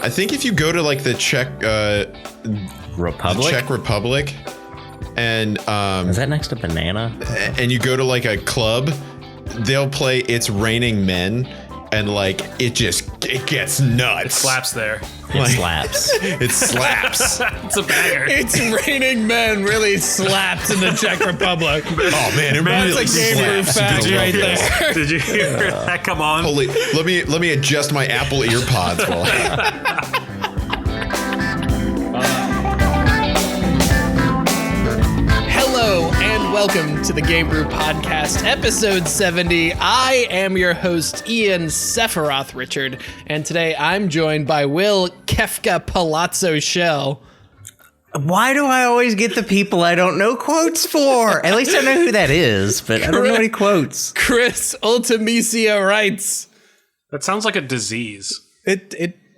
I think if you go to like the Czech Republic, and is that next to banana? And you go to like a club, they'll play "It's Raining Men," and like it gets nuts. It slaps there. It slaps. It slaps. It's a banger. It's Raining Men really slaps in the Czech Republic. Oh man, it really That's a game room slaps. fact right there. Did you hear that? Come on. Holy, let me adjust my Apple earpods while Hello and welcome to the Game Brew Podcast, episode 70. I am your host, Ian Sephiroth Richard, and today I'm joined by Will Kefka Palazzo Shell. Why do I always get the people I don't know quotes for? At least I know who that is, but I don't know any quotes. Chris Ultimisia writes. That sounds like a disease.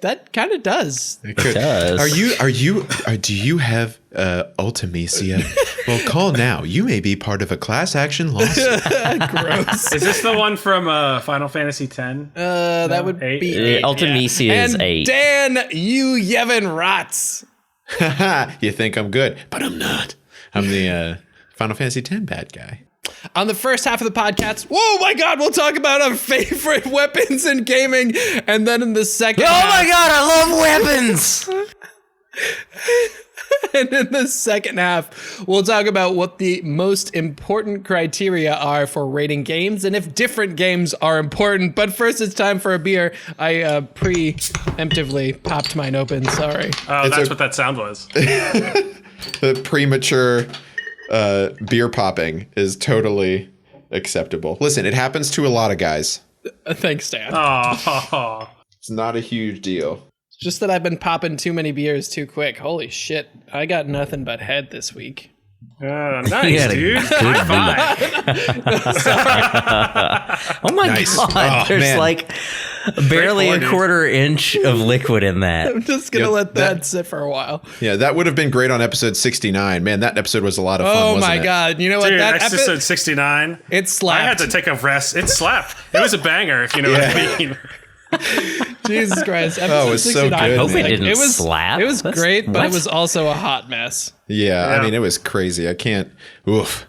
That kind of does. It does. Do you have Ultimisia? Well, call now. You may be part of a class action lawsuit. Gross. Is this the one from Final Fantasy X? That would eight? be 8. Ultimisia is and 8. Dan Yevon Rotz. You think I'm good, but I'm not. I'm the Final Fantasy X bad guy. On the first half of the podcast, whoa, my God, we'll talk about our favorite weapons in gaming. And then in the second half, Oh my god, I love weapons! and in the second half, we'll talk about what the most important criteria are for rating games and if different games are important. But first, it's time for a beer. I preemptively popped mine open. Sorry. Oh, that's what that sound was. The premature beer popping is totally acceptable. Listen, it happens to a lot of guys. Thanks, Dan. Oh. It's not a huge deal. Just that I've been popping too many beers too quick. Holy shit. I got nothing but head this week. Nice, dude. High five. Oh my Nice. god, Oh, there's man. like barely a quarter inch of liquid in that. I'm just going to let that sit for a while. Yeah, that would have been great on episode 69. Man, that episode was a lot of fun, Oh wasn't my it? God. You know what? Dude, That episode 69. it slapped. I had to take a rest. It slapped. It was a banger, if you know what I mean. Jesus Christ. Episode Oh, it was so 69 good, I hope was it man. didn't slap. It was That's- great, but what? it was also a hot mess. Yeah, I Yeah. mean, it was crazy. I can't, oof,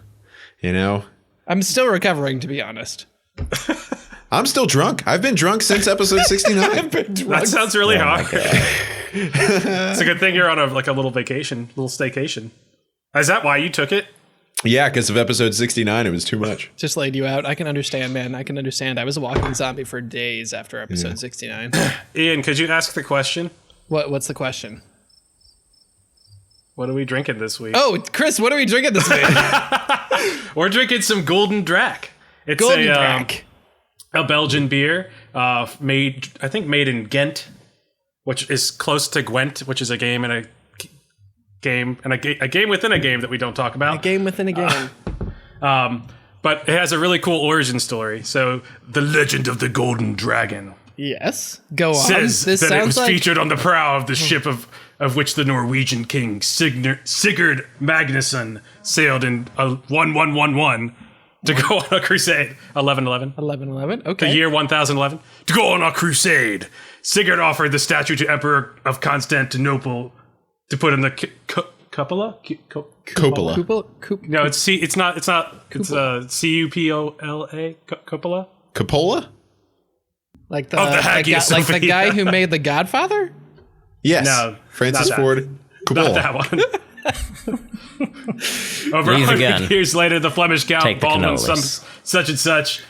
you know? I'm still recovering, to be honest. I'm still drunk. I've been drunk since episode 69. That sounds really Oh my hard. god. It's a good thing you're on a little vacation, little staycation. Is that why you took it? Yeah, because of episode 69, it was too much. Just laid you out. I can understand, man. I can understand. I was a walking zombie for days after episode 69. Ian, could you ask the question? What's the question? What are we drinking this week? Oh, Chris, what are we drinking this week? We're drinking some Gulden Draak. It's Gulden a Draak. a Belgian beer, made in Ghent, which is close to Gwent, which is a game and a game within a game that we don't talk about. A game within a game. But it has a really cool origin story. So, the legend of the Golden Dragon Yes. Go on. says This that it sounds was like featured on the prow of the ship of which the Norwegian king Sigurd Magnusson sailed in 1111 to go on a crusade. 1111. 1111. Okay. The year 1011. To go on a crusade. Sigurd offered the statue to Emperor of Constantinople to put in the cupola. Coppola. No, it's not. It's Cupola. Coppola? Like Of the Hagios like the Sophia. guy who made The Godfather? Yes. No, Francis not that. Ford Coppola. Not that one. Over Breathe 100 again. years later, the Flemish Take Count the Baldwin, cannolis. such and such,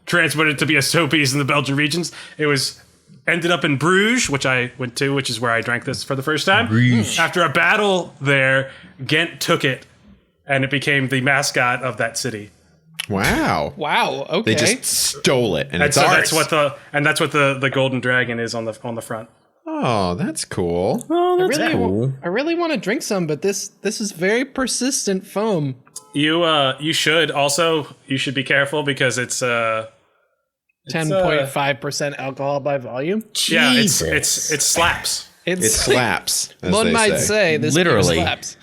transported to be a showpiece in the Belgian regions. It was ended up in Bruges, which I went to, which is where I drank this for the first time. Bruges. After a battle there, Ghent took it, and it became the mascot of that city. Wow. Wow. Okay. They just stole it, and And it's so ours. that's what the Golden Dragon is on the front. Oh, that's cool. Oh, that's really, cool. I really want to drink some, but this is very persistent foam. You should be careful because it's 10.5% alcohol by volume. yeah, it Jesus. slaps. It slaps, as One they might say. say this Literally. beer slaps.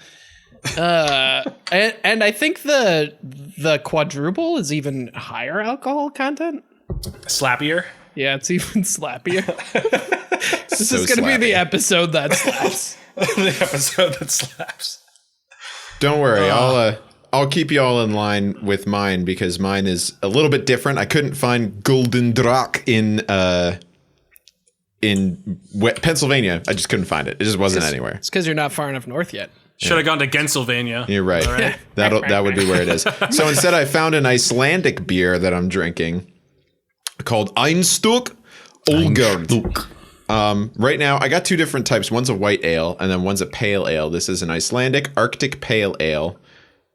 And I think the quadruple is even higher alcohol content. Slappier. Yeah, it's even slappier. This So is going to be slappy. the episode that slaps. The episode that slaps. Don't worry, I'll keep you all in line with mine because mine is a little bit different. I couldn't find Gulden Draak in Pennsylvania. I just couldn't find it. It just wasn't anywhere. It's because you're not far enough north yet. Should have gone to Gensylvania. You're right. That would be where it is. So instead, I found an Icelandic beer that I'm drinking called Einstök Olgerd. Right now, I got two different types. One's a white ale, and then one's a pale ale. This is an Icelandic Arctic pale ale.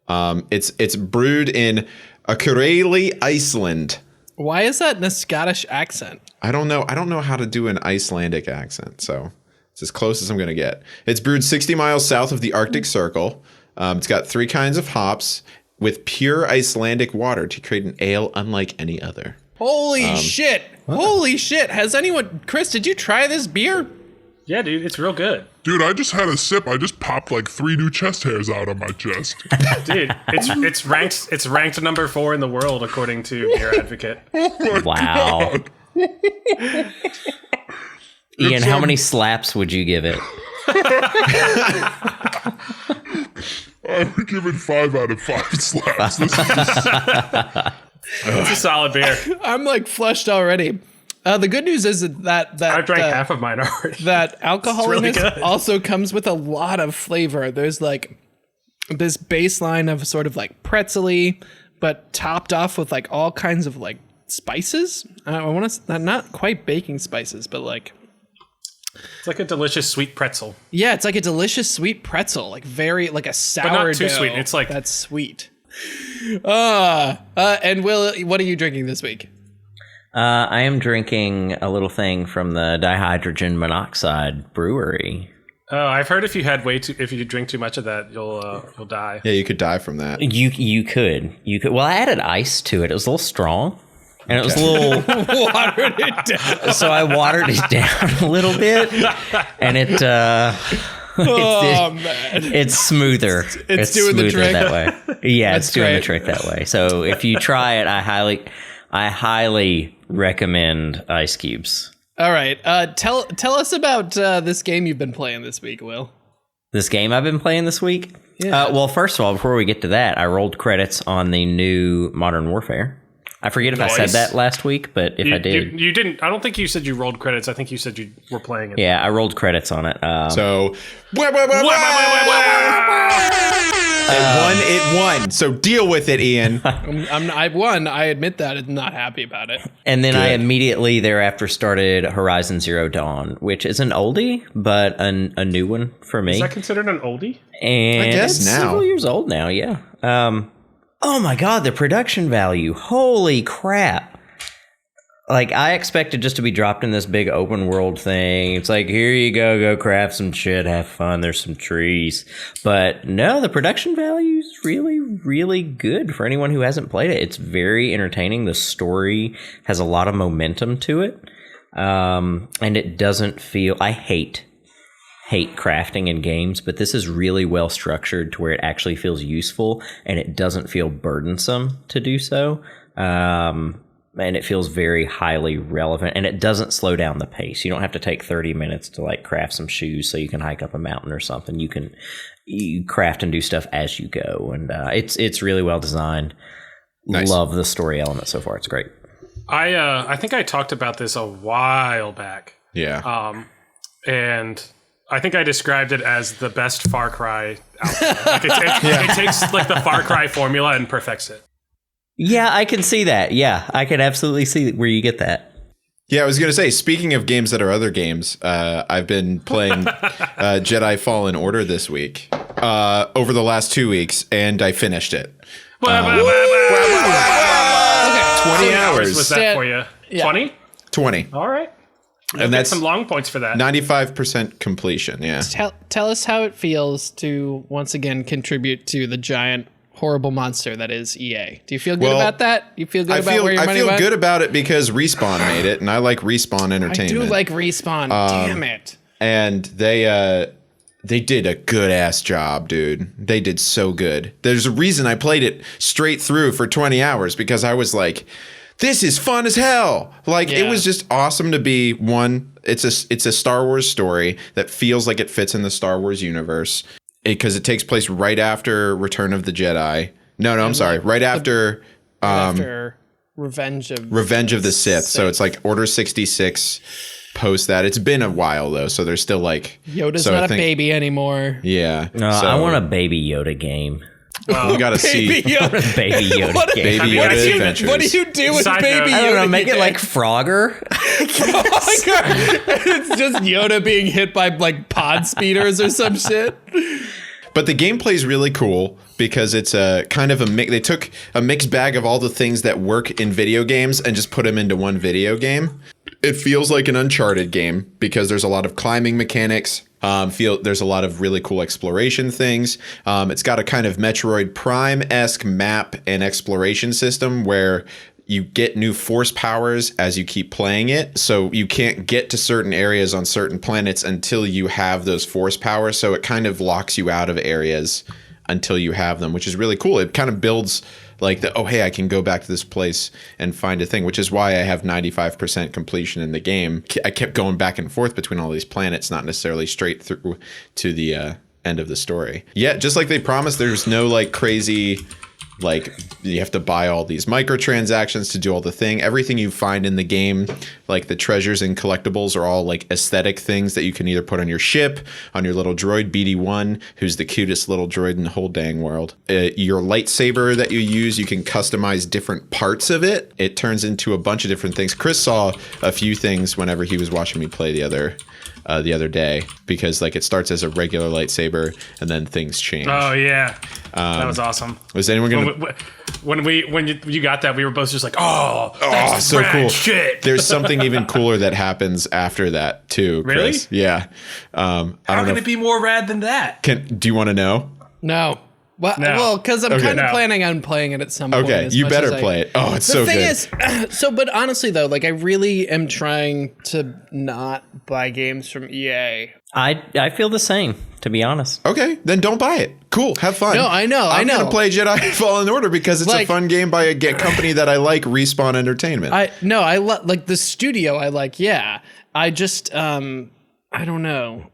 It's brewed in Akureyri, Iceland. Why is that in a Scottish accent? I don't know. I don't know how to do an Icelandic accent, so it's as close as I'm going to get. It's brewed 60 miles south of the Arctic Circle. It's got 3 kinds of hops with pure Icelandic water to create an ale unlike any other. Holy shit. Holy shit. Has anyone... Chris, did you try this beer? Yeah, dude, it's real good. Dude, I just had a sip. I just popped like 3 new chest hairs out of my chest. Dude, it's ranked number 4 in the world according to Beer Advocate. Wow. Ian, how many slaps would you give it? I would give it 5 out of 5 slaps. This is It's a solid beer. I'm like flushed already. The good news is that I drank half of mine already. that alcoholiness good. also comes with a lot of flavor. There's like this baseline of sort of like pretzely, but topped off with like all kinds of like spices. I want to not quite baking spices, but like It's like a delicious sweet pretzel. yeah, it's like a delicious sweet pretzel, like very like a sourdough. not too sweet. It's like- that's sweet. And Will, what are you drinking this week? I am drinking a little thing from the dihydrogen monoxide brewery. Oh, I've heard if you drink too much of that, you'll die. Yeah, you could die from that. You could. Well, I added ice to it. It was a little strong, and it was a little. Watered it down. So I watered it down a little bit, and it. Oh man. It's smoother. It's doing the smoother trick. that way. Yeah, That's it's doing great. the trick that way. So if you try it, I highly recommend ice cubes. All right. Tell us about this game you've been playing this week, Will. This game I've been playing this week? Yeah. Well, first of all, before we get to that, I rolled credits on the new Modern Warfare. I forget if I said Nice. that last week, but if I did. You didn't. I don't think you said you rolled credits. I think you said you were playing it. Yeah, I rolled credits on it. So, it won. So deal with it, Ian. I won. I admit that. I'm not happy about it. And then I Good. immediately thereafter started Horizon Zero Dawn, which is an oldie, but a new one for me. Is that considered an oldie? And I guess it's now. several years old now, yeah. Oh my god, the production value. Holy crap. Like, I expected just to be dropped in this big open world thing. It's like, here you go craft some shit, have fun, there's some trees. But no, the production value is really, really good for anyone who hasn't played it. It's very entertaining. The story has a lot of momentum to it. And it doesn't feel... I hate crafting in games, but this is really well structured to where it actually feels useful and it doesn't feel burdensome to do so. And it feels very highly relevant, and it doesn't slow down the pace. You don't have to take 30 minutes to like craft some shoes so you can hike up a mountain or something. You craft and do stuff as you go, and it's really well designed. Nice. Love the story element so far. It's great. I think I talked about this a while back. Yeah. And I think I described it as the best Far Cry out there. Like it takes like the Far Cry formula and perfects it. Yeah, I can see that. Yeah, I can absolutely see where you get that. Yeah, I was going to say, speaking of games that are other games, I've been playing Jedi Fallen Order this week, over the last 2 weeks, and I finished it. 20 hours. Was that for you? Yeah. 20? 20. All right. And that's some long points for that. 95% completion, yeah. Tell us how it feels to once again contribute to the giant horrible monster that is EA. Do you feel good Well, about that? You feel good about where your I money feel went? good about it because Respawn made it, and I like Respawn I Entertainment. do like Respawn. Damn it. And they did a good ass job, dude. They did so good. There's a reason I played it straight through for 20 hours because I was like, this is fun as hell. Like it Yeah. was just awesome to be one. It's a Star Wars story that feels like it fits in the Star Wars universe because it takes place right after Return of the Jedi. No, I'm sorry. Right after Revenge of the Sith. So it's like Order 66 post that. It's been a while though, so there's still like Yoda's not a baby anymore. Yeah. No, so I want a Baby Yoda game. we gotta see Baby Yoda What, game. Baby what, Yoda do you, Adventures. what do you do with Side Baby note. Yoda? I don't know, make it game? like Frogger. Oh my God. It's just Yoda being hit by like pod speeders or some shit. But the gameplay is really cool because it's a kind of a mix. They took a mixed bag of all the things that work in video games and just put them into one video game. It feels like an Uncharted game because there's a lot of climbing mechanics. There's a lot of really cool exploration things. It's got a kind of Metroid Prime-esque map and exploration system where you get new force powers as you keep playing it. So you can't get to certain areas on certain planets until you have those force powers. So it kind of locks you out of areas until you have them, which is really cool. It kind of builds like hey, I can go back to this place and find a thing, which is why I have 95% completion in the game. I kept going back and forth between all these planets, not necessarily straight through to the end of the story. Yeah, just like they promised, there's no like crazy... Like you have to buy all these microtransactions to do all the thing. Everything you find in the game, like the treasures and collectibles, are all like aesthetic things that you can either put on your ship, on your little droid BD1, who's the cutest little droid in the whole dang world. Your lightsaber that you use, you can customize different parts of it. It turns into a bunch of different things. Chris saw a few things whenever he was watching me play the other day, because like it starts as a regular lightsaber and then things change. Oh yeah, that was awesome. Was anyone gonna? When you got that, we were both just like, oh, that's so rad cool. shit. There's something even cooler that happens after that too, Chris. Really? Yeah. I How don't know. can it be more rad than that? Do you want to know? No. Well, No. well, because I'm kind of No. planning on playing it at some point. Okay, as you much better as I- play it. Oh, it's The so thing good. is, but honestly though, like I really am trying to not buy games from EA. I feel the same, to be honest. Okay, then don't buy it. Cool, have fun. No, I know, I'm gonna play Jedi Fallen Order because it's a Like- fun game by a company that I like, Respawn Entertainment. I like the studio. I like, yeah. I just, I don't know.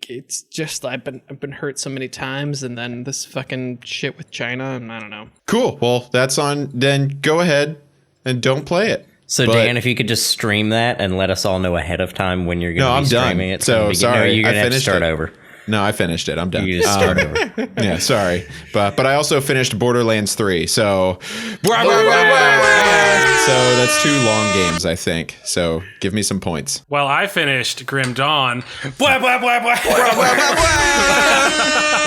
It's just I've been hurt so many times, and then this fucking shit with China, and I don't know. Cool. Well, that's on. Then go ahead and don't play it. So But- Dan, if you could just stream that and let us all know ahead of time when you're No, going I'm to be done. streaming it. So, no, sorry, you're I going to have to finished start it. over. No, I finished it. I'm done. You just start over. Yeah, sorry, but I also finished Borderlands 3, so so that's 2 long games, I think. So give me some points. Well, I finished Grim Dawn. Blah, blah, blah, blah.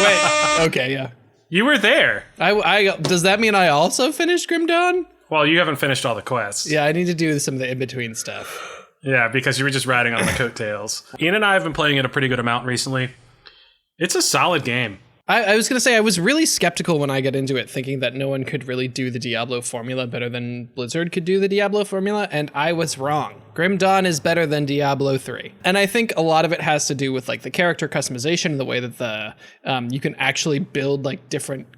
Wait, okay, yeah. You were there. I does that mean I also finished Grim Dawn? Well, you haven't finished all the quests. Yeah, I need to do some of the in between stuff. Yeah, because you were just riding on the coattails. Ian and I have been playing it a pretty good amount recently. It's a solid game. I was gonna say I was really skeptical when I got into it, thinking that no one could really do the Diablo formula better than Blizzard could do the Diablo formula, and I was wrong. Grim Dawn is better than Diablo 3, and I think a lot of it has to do with like the character customization and the way that the you can actually build like different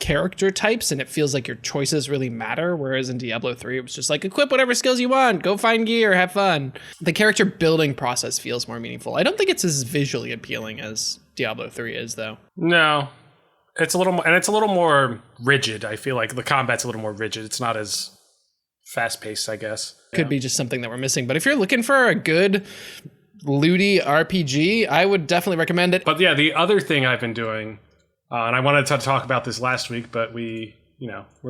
character types, and it feels like your choices really matter, whereas in Diablo 3 it was just like equip whatever skills you want, go find gear, have fun. The character building process feels more meaningful. I don't think it's as visually appealing as Diablo 3 is though. No. It's a little more, and it's a little more rigid. I feel like the combat's a little more rigid. It's not as fast-paced, I guess. Could be just something that we're missing, but if you're looking for a good looty RPG, I would definitely recommend it. But yeah, the other thing I've been doing, and I wanted to talk about this last week, but we're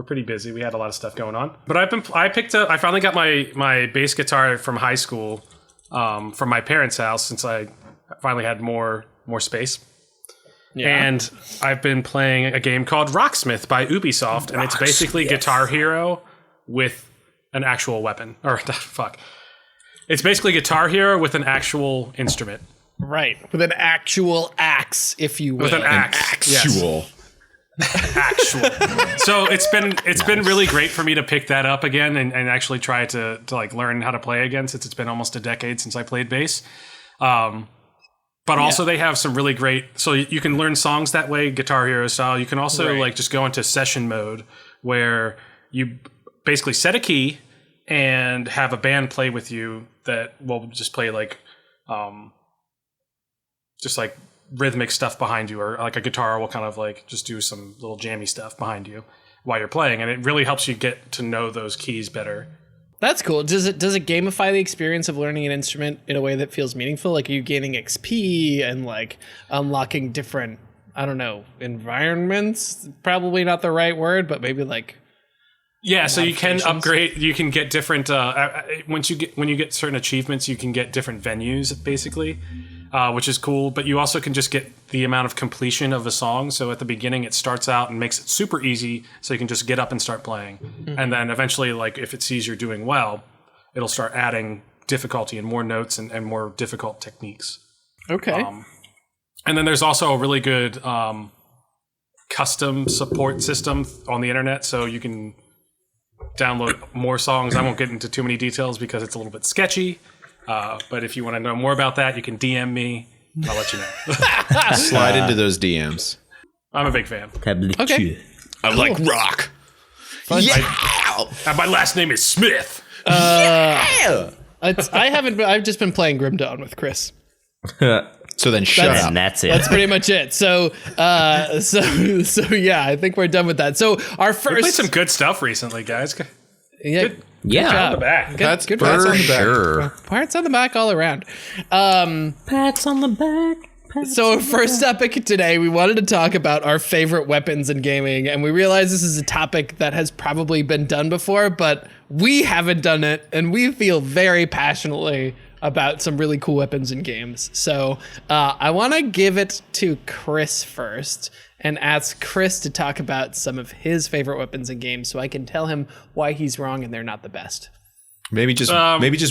pretty busy. We had a lot of stuff going on. But I finally got my bass guitar from high school, from my parents' house, since I finally had more space. Yeah. And I've been playing a game called Rocksmith by Ubisoft, and it's basically Guitar Hero with an actual weapon. Or, fuck. It's basically Guitar Hero with an actual instrument. Right, with an actual axe, if you will. With an axe. Yes. Actual. Actual. So it's been really great for me to pick that up again and actually try to like learn how to play again, since it's been almost a decade since I played bass. But also they have some really great, so you can learn songs that way, Guitar Hero style. You can also like just go into session mode where you basically set a key and have a band play with you that will just play like just like rhythmic stuff behind you, or like a guitar will kind of like just do some little jammy stuff behind you while you're playing, and it really helps you get to know those keys better. That's cool. Does it gamify the experience of learning an instrument in a way that feels meaningful? Like, are you gaining XP and like unlocking different, I don't know, environments? Probably not the right word, but maybe like. Yeah, so you can upgrade. You can get different. When you get certain achievements, you can get different venues, basically, which is cool. But you also can just get the amount of completion of a song. So at the beginning, it starts out and makes it super easy, so you can just get up and start playing. Mm-hmm. And then eventually, like if it sees you're doing well, it'll start adding difficulty and more notes and more difficult techniques. Okay. And then there's also a really good custom support system on the internet, so you can download more songs. I won't get into too many details because it's a little bit sketchy. But if you want to know more about that, you can DM me. I'll let you know. Slide into those DMs. I'm a big fan. Okay. I like rock. And my last name is Smith. I've just been playing Grim Dawn with Chris. So then shut up. And that's it. That's pretty much it. So yeah, I think we're done with that. So our We played first, some good stuff recently, guys. yeah, Yeah. On the back. That's good pats For on the back. sure. parts on the back all around. Pats on the back. So our first topic today, we wanted to talk about our favorite weapons in gaming, and we realize this is a topic that has probably been done before, but we haven't done it, and we feel very passionately about some really cool weapons in games. So I want to give it to Chris first and ask Chris to talk about some of his favorite weapons in games, so I can tell him why he's wrong and they're not the best. Maybe just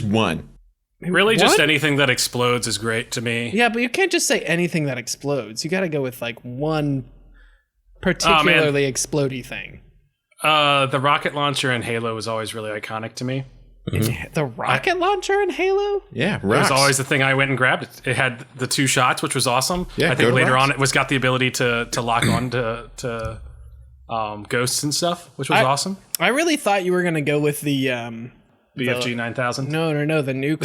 one. Really, just What? anything that explodes is great to me. Yeah, but you can't just say anything that explodes. You got to go with like one particularly explodey thing. The rocket launcher in Halo was always really iconic to me. The rocket launcher in Halo? Yeah, It was rocks. always the thing I went and grabbed. It had the 2 shots, which was awesome. Yeah, I think good later rocks. on it was got the ability to lock on to ghosts and stuff, which was awesome. I really thought you were going to go with the BFG 9000. No, the nuke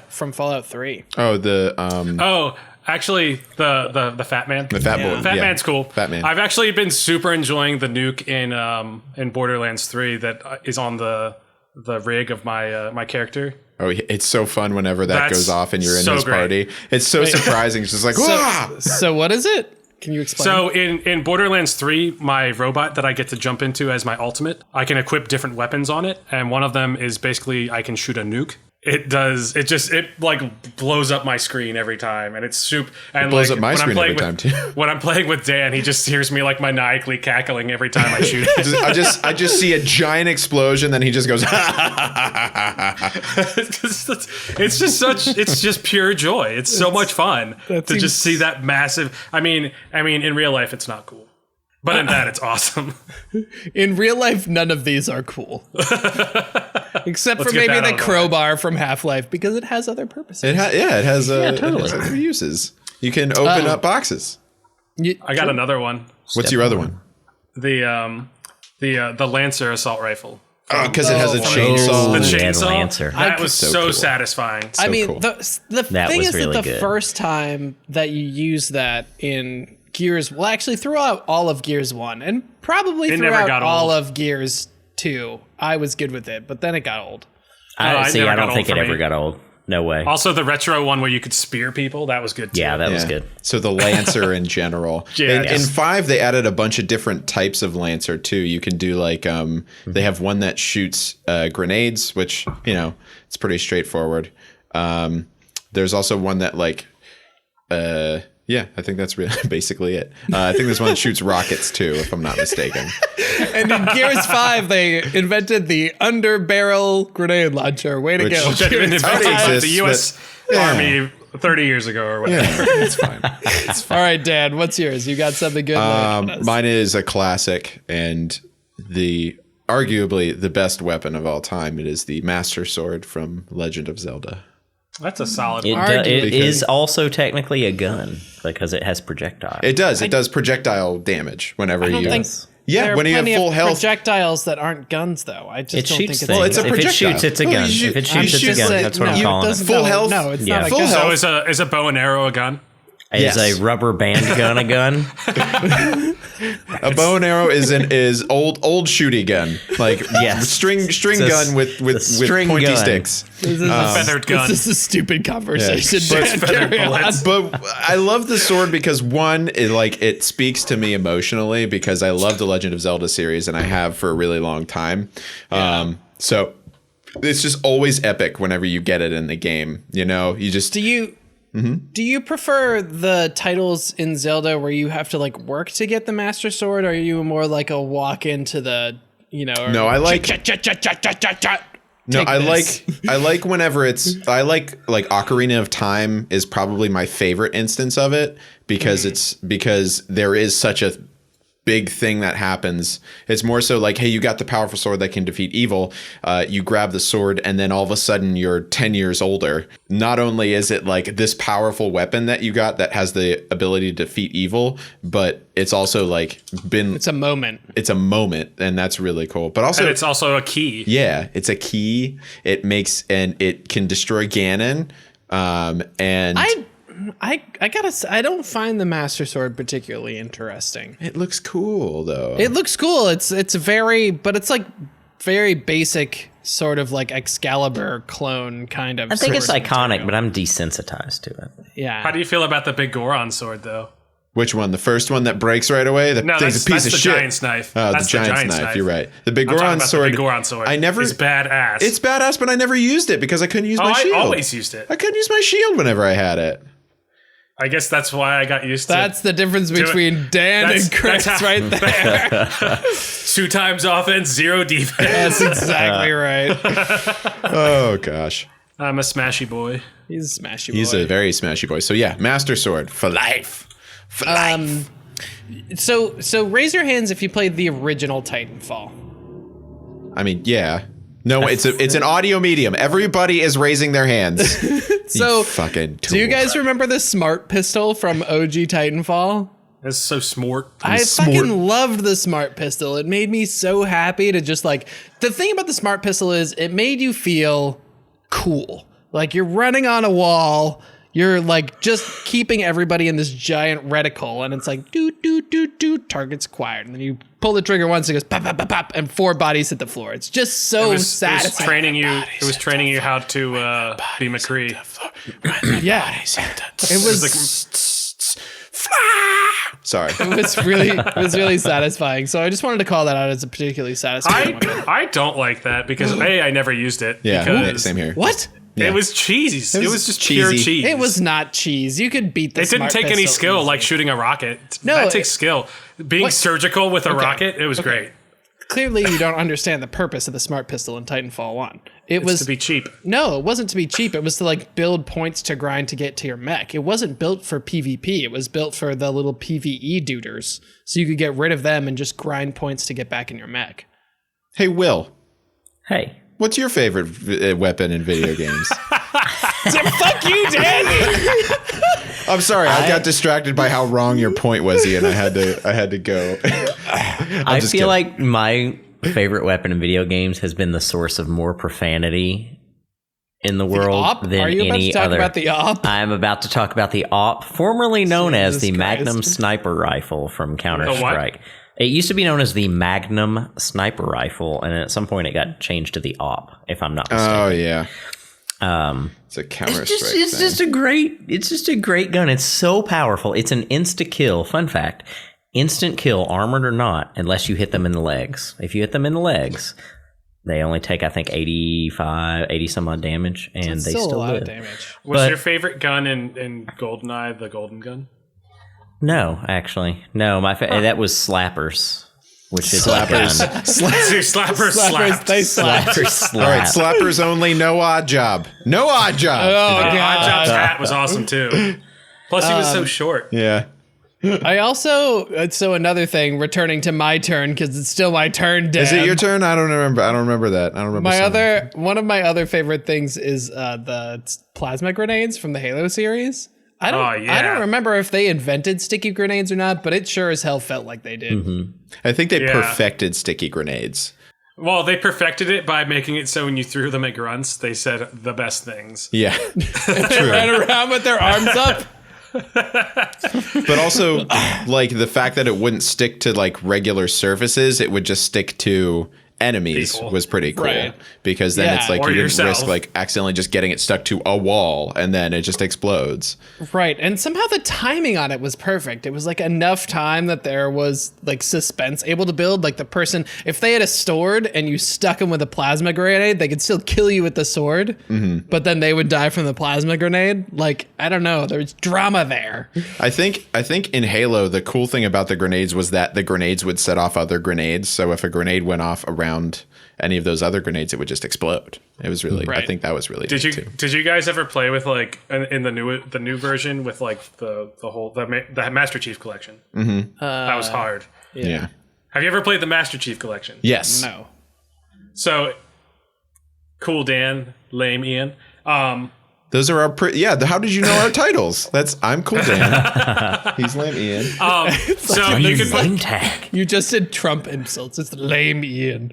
from Fallout 3. Oh, the Oh, actually, the Fat Man. the fat boy. Fat yeah. Man's cool. Fat Man. I've actually been super enjoying the nuke in Borderlands 3 that is on the rig of my character. Oh, it's so fun whenever that That's goes off and you're in so his great. party. It's so surprising. It's just like, "Wah!" So what is it? Can you explain? So in Borderlands 3, my robot that I get to jump into as my ultimate, I can equip different weapons on it, and one of them is basically I can shoot a nuke. It like blows up my screen every time, and it's super. And It blows like, up my when I'm screen playing every time, too. When I'm playing with Dan, he just hears me like maniacally cackling every time I shoot. I just see a giant explosion, then he just goes, It's just pure joy. It's so much fun to seems- just see that massive. I mean, in real life, it's not cool, but in that, it's awesome. In real life, none of these are cool. Except for get maybe that out the of the crowbar from Half-Life, because it has other purposes. it has totally. it has other uses. You can open up boxes. I got another one. What's your other one? The Lancer assault rifle. Oh, because it has a Oh, chainsaw. The yeah, the chainsaw. Lancer. That was So so cool. satisfying. I mean, cool. the That thing was is really that the good. first time that you use that in Gears, well, actually throughout all of Gears 1, and probably It never throughout got all old. of Gears 2, I was good with it, but then it got old. I it never don't got think old it for ever me. got old. No way. Also, the retro one where you could spear people, that was good too. Yeah, that was Yeah. good. So the Lancer in general. Yeah, in 5, they added a bunch of different types of Lancer too. You can do like they have one that shoots grenades, which it's pretty straightforward. There's also one that like yeah, I think that's really basically it. I think there's one that shoots rockets too, if I'm not mistaken. And in Gears 5, they invented the underbarrel grenade launcher. Way to Which- go. Which Should have been Gears invented by 5. exists, the U.S. but- yeah. Army 30 years ago or whatever. Yeah, it's fine. All right, Dan, what's yours? You got something good? laid on us. Mine is a classic and arguably the best weapon of all time. It is the Master Sword from Legend of Zelda. That's a solid It, one. it Because- is also technically a gun because it has projectile. It does. It does projectile damage whenever I don't you. think Yeah, There are when you have plenty full of health. projectiles that aren't guns, though. I just It don't shoots think things. it's. Well, it's a If it projectile. shoots, it's a No, gun. you shoot- If it you shoots, it's a shoot gun. it. That's what I'm No, calling it. doesn't- Full no, health? No, it's Yeah. not a Full gun. health. So is a bow and arrow a gun? Is Yes. a rubber band gun a gun? A bow and arrow is old shooty gun, like Yes. string It's gun with string pointy gun. sticks. This is Feathered gun. This is a stupid conversation. Yeah. Dan. Feathered Carry on. bullets. But I love the sword because one, it speaks to me emotionally because I love the Legend of Zelda series and I have for a really long time. So it's just always epic whenever you get it in the game. You know, you just Do you prefer the titles in Zelda where you have to like work to get the Master Sword, or are you more like a walk into the, No, I like- No, I like whenever I like Ocarina of Time is probably my favorite instance of it because there is such a big thing that happens. It's more so like, hey, you got the powerful sword that can defeat evil. You grab the sword and then all of a sudden you're 10 years older. Not only is it like this powerful weapon that you got that has the ability to defeat evil, but it's also like it's a moment. it's a moment, and that's really cool. But also And it's also a key. yeah, it's a key. It makes and it can destroy Ganon. And I gotta say, I don't find the Master Sword particularly interesting. it looks cool though. It looks cool. It's but it's like very basic sort of like Excalibur clone kind of. I think it's sword iconic, material. but I'm desensitized to it. Yeah. How do you feel about the big Goron sword, though? Which one? The first one that breaks right away? The No, thing's that's, a piece that's of the shit. giant's knife. Oh, That's the giant's knife. You're right. The big I'm talking Goron about sword. the big Goron sword. I never. It's badass. It's badass, but I never used it because I couldn't use my I shield. always used it. I couldn't use my shield whenever I had it. I guess that's why I got used to That's the difference between Dan and Chris how- right there. 2 times offense, 0 defense. That's exactly right. Oh gosh, I'm a smashy boy. He's a smashy boy. he's a very smashy boy. So yeah, Master Sword for life. For life. So raise your hands if you played the original Titanfall. I mean, yeah. No, it's an audio medium. Everybody is raising their hands. So You fucking tool. do you guys remember the smart pistol from OG Titanfall? That's so smart. I smart. fucking loved the smart pistol. It made me so happy to just like, the thing about the smart pistol is it made you feel cool. Like you're running on a wall, you're like just keeping everybody in this giant reticle, and it's like do, target's acquired. And then you pull the trigger once, it goes pop, pop, pop, pop, and 4 bodies hit the floor. It's just so It was satisfying. training you. It was training you how to be McCree. Yeah. It was Sorry. it was really satisfying. So I just wanted to call that out as a particularly satisfying one. I don't like that because I never used it. Yeah, because same here. What? It was cheese. It was just pure cheesy. cheese. It was not cheese. You could beat the It didn't smart take any pistol skill easily. like shooting a rocket. No, that takes skill. Being What? surgical with a rocket, it was great. Clearly, you don't understand the purpose of the smart pistol in Titanfall 1. It was To be cheap. no, it wasn't to be cheap. It was to like build points to grind to get to your mech. It wasn't built for PvP. It was built for the little PvE duders, so you could get rid of them and just grind points to get back in your mech. Hey, Will, Hey, what's your favorite weapon in video games? Fuck you, Danny! I'm sorry, I got distracted by how wrong your point was, Ian. I had to go. I just feel kidding. like my favorite weapon in video games has been the source of more profanity in the world Op? than Are you about any to talk other. about the op? I'm about to talk about the AWP, formerly known as Jesus the Christ. Magnum Sniper Rifle from Counter-Strike. It used to be known as the Magnum Sniper Rifle, and at some point it got changed to the AWP, if I'm not mistaken. Oh yeah, Um, it's a Counter-Strike it's thing. just a great gun. It's so powerful. It's an insta kill. Fun fact: instant kill, armored or not, unless you hit them in the legs. If you hit them in the legs, they only take, I think, 80 some odd damage, and they Still still a lot live. of damage. Was But- your favorite gun in GoldenEye the golden gun? No, actually, no. That was slappers, which is slappers. Slappers slapped. They slap. Slappers All right, slap. slappers only. No odd job. No odd job. Oh, Odd God. Job's hat was awesome too. Plus, he was so short. Yeah. I also, so another thing, returning to my turn, because it's still my turn, Dan. Is it your turn? I don't remember. I don't remember that. I don't remember. One of my other favorite things is the plasma grenades from the Halo series. I don't. Oh, yeah. I don't remember if they invented sticky grenades or not, but it sure as hell felt like they did. I think they Yeah. perfected sticky grenades. Well, they perfected it by making it so when you threw them at grunts, they said the best things. Yeah. They ran around with their arms up. But also, like, the fact that it wouldn't stick to, like, regular surfaces, it would just stick to enemies People. was pretty cool. Right. Because then Yeah. it's like Or you didn't yourself. risk, like, accidentally just getting it stuck to a wall, and then it just explodes. Right, and somehow the timing on it was perfect. It was like enough time that there was like suspense able to build. Like the person, if they had a sword and you stuck them with a plasma grenade, they could still kill you with the sword, but then they would die from the plasma grenade. Like, I don't know, there's drama there. I think in Halo, the cool thing about the grenades was that the grenades would set off other grenades. So if a grenade went off around any of those other grenades, it would just explode. It was really, I Right. think that was really Did neat you too. did you guys ever play with like in the new version with like the Master Chief collection? That was hard. Yeah. Have you ever played the Master Chief collection? Yes. No. So, cool Dan, lame Ian. Those are our how did you know our titles? I'm Cool Dan. He's Lame Ian. So you could put name tag. You just did Trump insults. It's lame, Ian.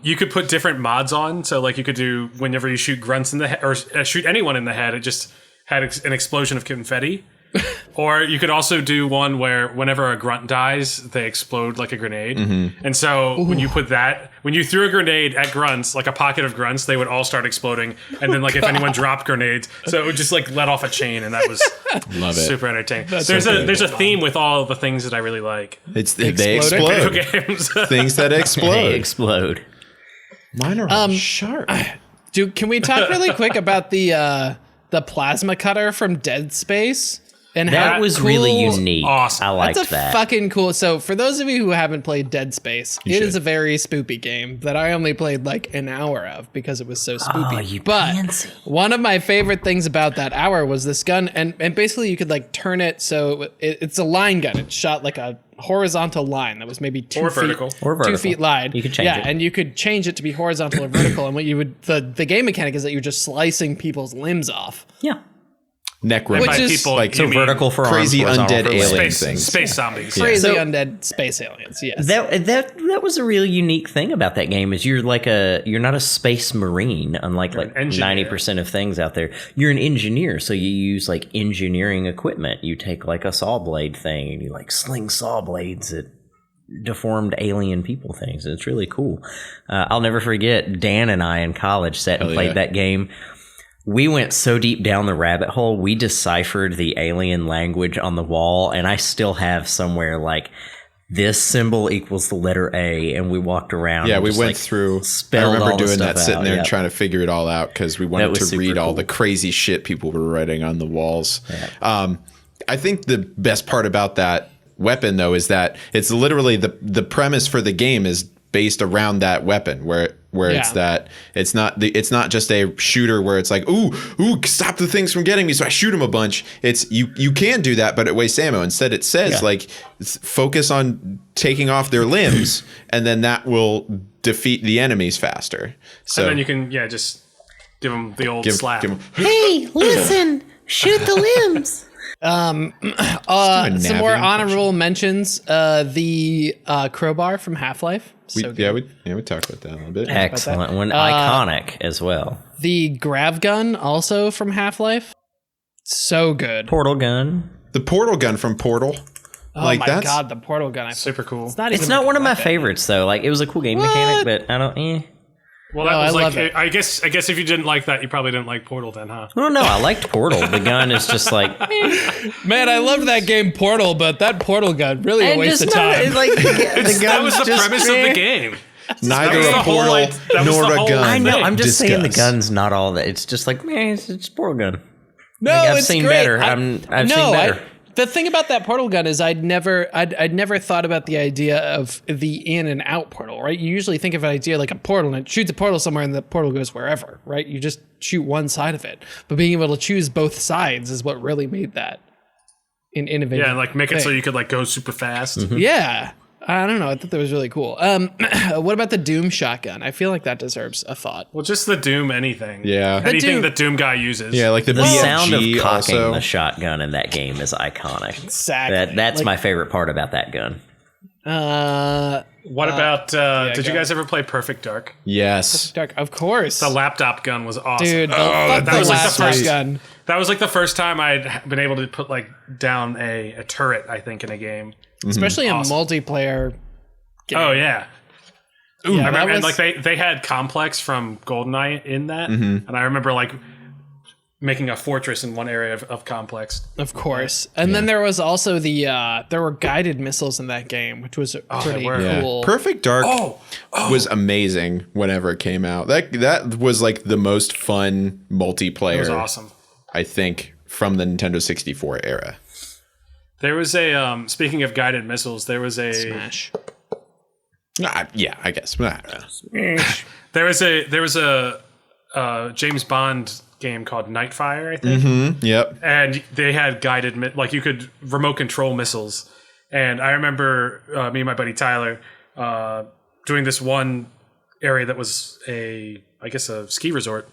you could put different mods on. So like you could do whenever you shoot grunts in the head or shoot anyone in the head, it just had an explosion of confetti. Or you could also do one where whenever a grunt dies, they explode like a grenade. And so when you threw a grenade at grunts, like a pocket of grunts, they would all start exploding. And then like if anyone dropped grenades, so it would just like let off a chain, and that was Love it. super entertaining. There's a theme with all the things that I really like. It's they Exploding? explode. Video games. Things that They explode. explode. Mine are sharp. Can we talk really quick about the plasma cutter from Dead Space? And That how was cool- really unique. Awesome. I liked That's a that. fucking cool. So for those of you who haven't played Dead Space, it is should. a very spoopy game that I only played like an hour of because it was so spoopy. Oh, you but fancy. one of my favorite things about that hour was this gun, and basically you could like turn it so it's a line gun. It shot like a horizontal line that was maybe 2 Or feet, vertical. Or 2 vertical. feet wide. You could change yeah, it. and you could change it to be horizontal or vertical. And what you would the game mechanic is that you're just slicing people's limbs off. Yeah. Neck By ripping. is- people, like you So mean vertical for crazy arms, horizontal undead for legs. alien space, things. space zombies. Crazy So- undead space aliens. Yes. That was a really unique thing about that game is you're not a space marine, unlike like engineer. 90% of things out there. You're an engineer, so you use like engineering equipment. You take like a saw blade thing and you like sling saw blades at deformed alien people things. And it's really cool. I'll never forget Dan and I in college sat and played that game. We went so deep down the rabbit hole, we deciphered the alien language on the wall, and I still have somewhere like this symbol equals the letter A, and we walked around. Yeah, and we just, went like, through. I spelled remember all the doing that, stuff sitting out, there yeah. and trying to figure it all out because we wanted was to super read all cool. the crazy shit people were writing on the walls. I think the best part about that weapon, though, is that it's literally the premise for the game is based around that weapon, where it's that it's not just a shooter where it's like ooh stop the things from getting me, so I shoot them a bunch. It's you can do that, but it wastes ammo. Instead, it says like focus on taking off their limbs, and then that will defeat the enemies faster. So And then you can just give them the old slap. give 'em- Hey, listen! Shoot the limbs! Some Navi more impression. honorable mentions. The crowbar from Half-Life. we So good. talked about that a little bit. Excellent one. Iconic as well. The grav gun also from Half-Life. So good. Portal gun. The portal gun from Portal. Oh like my that's god, the portal gun. Super cool. It's not It's even not like one a of my weapon. favorites though. Like it was a cool game mechanic, but I don't. Well, that No, was I like love it. I guess if you didn't like that, you probably didn't like Portal then, huh? I don't know. I liked Portal. The gun is just like Man, I loved that game Portal, but that portal gun really a and waste just of not, time. it's like the That was the just premise of the game. neither was a the whole, portal like, that was nor the a whole gun. I know. I'm just saying the Discuss. gun's not all that. It's just like man, it's a portal gun. No, I've it's seen great. better. I've seen better. The thing about that portal gun is I'd never thought about the idea of the in and out portal, right? You usually think of an idea like a portal and it shoots a portal somewhere and the portal goes wherever, right? You just shoot one side of it. But being able to choose both sides is what really made that an innovative. Yeah, and like make it so thing. you could like go super fast. Yeah. I don't know. I thought that was really cool. What about the Doom shotgun? I feel like that deserves a thought. Well, just the Doom anything. Yeah. Anything Doom- that Doom guy uses. Yeah, like the sound of BFG cocking also. the shotgun in that game is iconic. Exactly. That's my favorite part about that gun. What about, did you go. guys ever play Perfect Dark? Yes. Dark, of course. The laptop gun was awesome. Dude, that was like the laptop first gun. That was like the first time I'd been able to put like down a turret, I think, in a game. Especially Awesome. in multiplayer game. Oh yeah. Yeah, I that remember, and was- like they had Complex from GoldenEye in that, and I remember like making a fortress in one area of Complex. Of course. And then there was also there were guided missiles in that game, which was pretty were. Yeah. cool. Perfect Dark was amazing whenever it came out. That was like the most fun multiplayer, It was awesome. I think, from the Nintendo 64 era. There was a speaking of guided missiles, there was a Smash. Yeah, I guess. I don't know. there was a James Bond game called Nightfire, I think. Yep. And they had guided, like you could remote control missiles. And I remember me and my buddy Tyler doing this one area that was I guess a ski resort.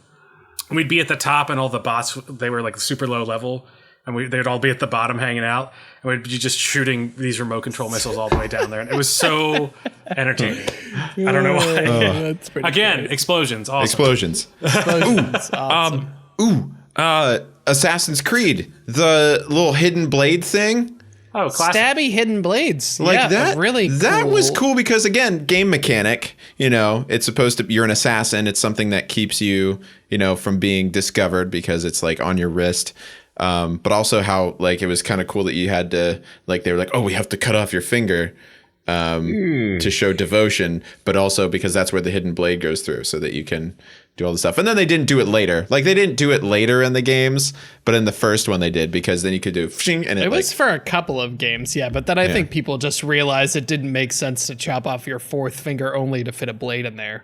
And we'd be at the top, and all the bots, they were like super low level, and they'd all be at the bottom hanging out, and we'd be just shooting these remote control missiles all the way down there. And it was so entertaining. I don't know why. That's pretty Again, explosions. Awesome. Explosions. That's awesome. Assassin's Creed, the little hidden blade thing. Oh, classic. Stabby hidden blades. Like yeah, that, really cool. that was cool because again, game mechanic. It's supposed to. You're an assassin. It's something that keeps you, from being discovered because it's like on your wrist. But also how like it was kind of cool that you had to like they were like, oh, we have to cut off your finger to show devotion, but also because that's where the hidden blade goes through, so that you can do all the stuff. And then they didn't do it later. Like they didn't do it later in the games, but in the first one they did, because then you could do and It was for a couple of games, yeah, but then I think people just realized it didn't make sense to chop off your fourth finger only to fit a blade in there.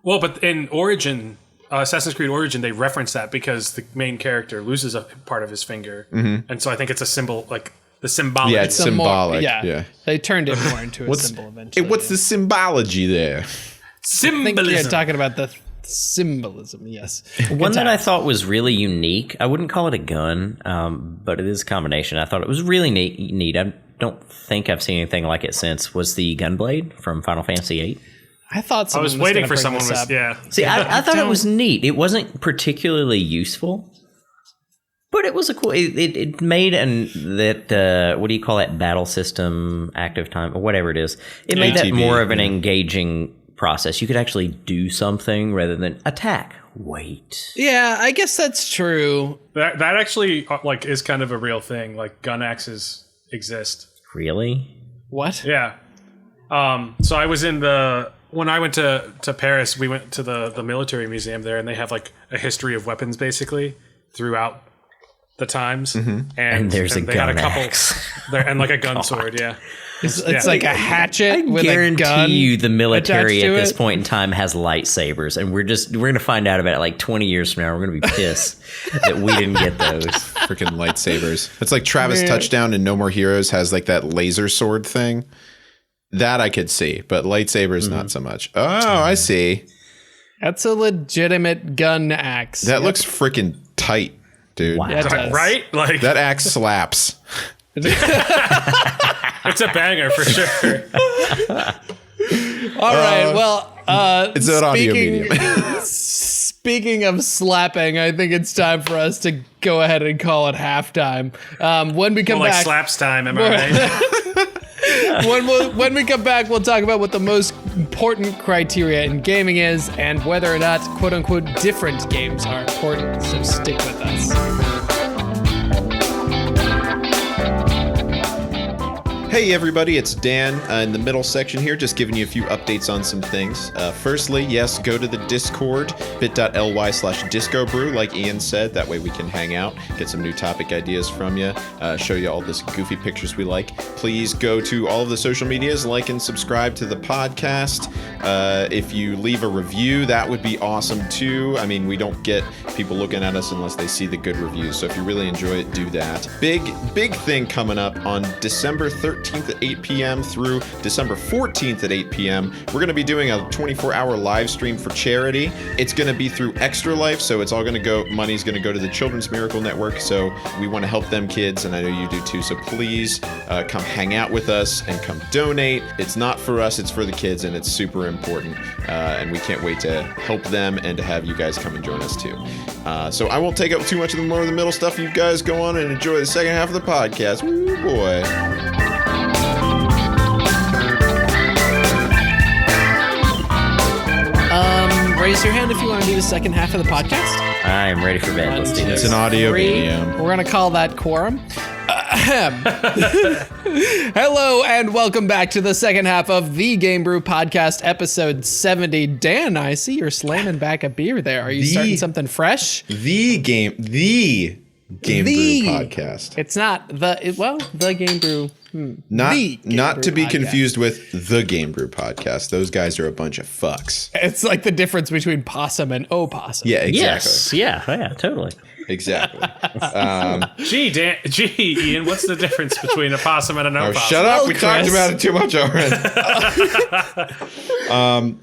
Well, but in Origin, Assassin's Creed Origin, they reference that because the main character loses a part of his finger. And so I think it's a symbol, like the symbology. Yeah, it's Some more- symbolic. Yeah. They turned it more into a symbol eventually. What's the symbology there? I think you're symbolism. talking about the symbolism, yes. One that I thought was really unique. I wouldn't call it a gun, but it is a combination. I thought it was really neat. I don't think I've seen anything like it since. Was the Gunblade from Final Fantasy VIII? I thought I someone was waiting gonna for bring someone this was, up. yeah. See, I thought it was neat. It wasn't particularly useful, but it was a cool. It made what do you call that battle system, active time, or whatever it is. It made that ATB, more of an engaging process. You could actually do something rather than attack. Wait. Yeah, I guess that's true. That actually like is kind of a real thing. Like gun axes exist. Really? What? Yeah. So I was when I went to Paris, we went to the military museum there, and they have like a history of weapons basically throughout the times. And there's a they gun had a couple axe. there, and like a gun sword. Yeah. It's like a hatchet with a Guarantee gun. you the military attached at to this it. point in time has lightsabers, and we're gonna find out about it like 20 years from now. We're gonna be pissed that we didn't get those. Freaking lightsabers. It's like Travis Touchdown in No More Heroes has like that laser sword thing. That I could see, but lightsabers not so much. Oh, I see. That's a legitimate gun axe. That looks freaking tight, dude. Wow. Yeah, it does. Right? Like That axe slaps. it's a banger for sure. All right. Well, It's an audio medium. Speaking of slapping, I think it's time for us to go ahead and call it halftime. When we come Like back, slaps time, am I right? when we come back, we'll talk about what the most important criteria in gaming is and whether or not "quote unquote" different games are important. So stick with us. Hey everybody, it's Dan in the middle section here, just giving you a few updates on some things. Firstly, yes, go to the Discord, bit.ly/discobrew, like Ian said. That way we can hang out, get some new topic ideas from you, show you all this goofy pictures we like. Please go to all of the social medias, like and subscribe to the podcast. If you leave a review, that would be awesome too. I mean, we don't get people looking at us unless they see the good reviews, so if you really enjoy it, do that. Big big thing coming up on December 13th at 8 p.m. through December 14th at 8 p.m. We're going to be doing a 24-hour live stream for charity. It's going to be through Extra Life, so it's all going to go, money's going to go to the Children's Miracle Network, so we want to help them kids, and I know you do too, so please come hang out with us and come donate. It's not for us, it's for the kids, and it's super important, and we can't wait to help them and to have you guys come and join us too. So I won't take up too much of the more of the middle stuff. You guys go on and enjoy the second half of the podcast. Woo boy. Raise your hand if you want to do the second half of the podcast. I am ready for bed. Let's do It's this. an audio Three. medium. We're going to call that quorum. Hello and welcome back to the second half of the Game Brew Podcast, episode 70. Dan, I see you're slamming back a beer there. Are you starting something fresh? The Game Brew Podcast. It's not the Game Brew. Not The Game not Brew to be Podcast. confused with the Game Brew Podcast. Those guys are a bunch of fucks. It's like the difference between possum and opossum. Yeah, exactly. Yes. Yeah, totally. Exactly. Gee, Ian, what's the difference between a possum and an Oh, opossum? shut up. Well, We talked Chris. about it too much already.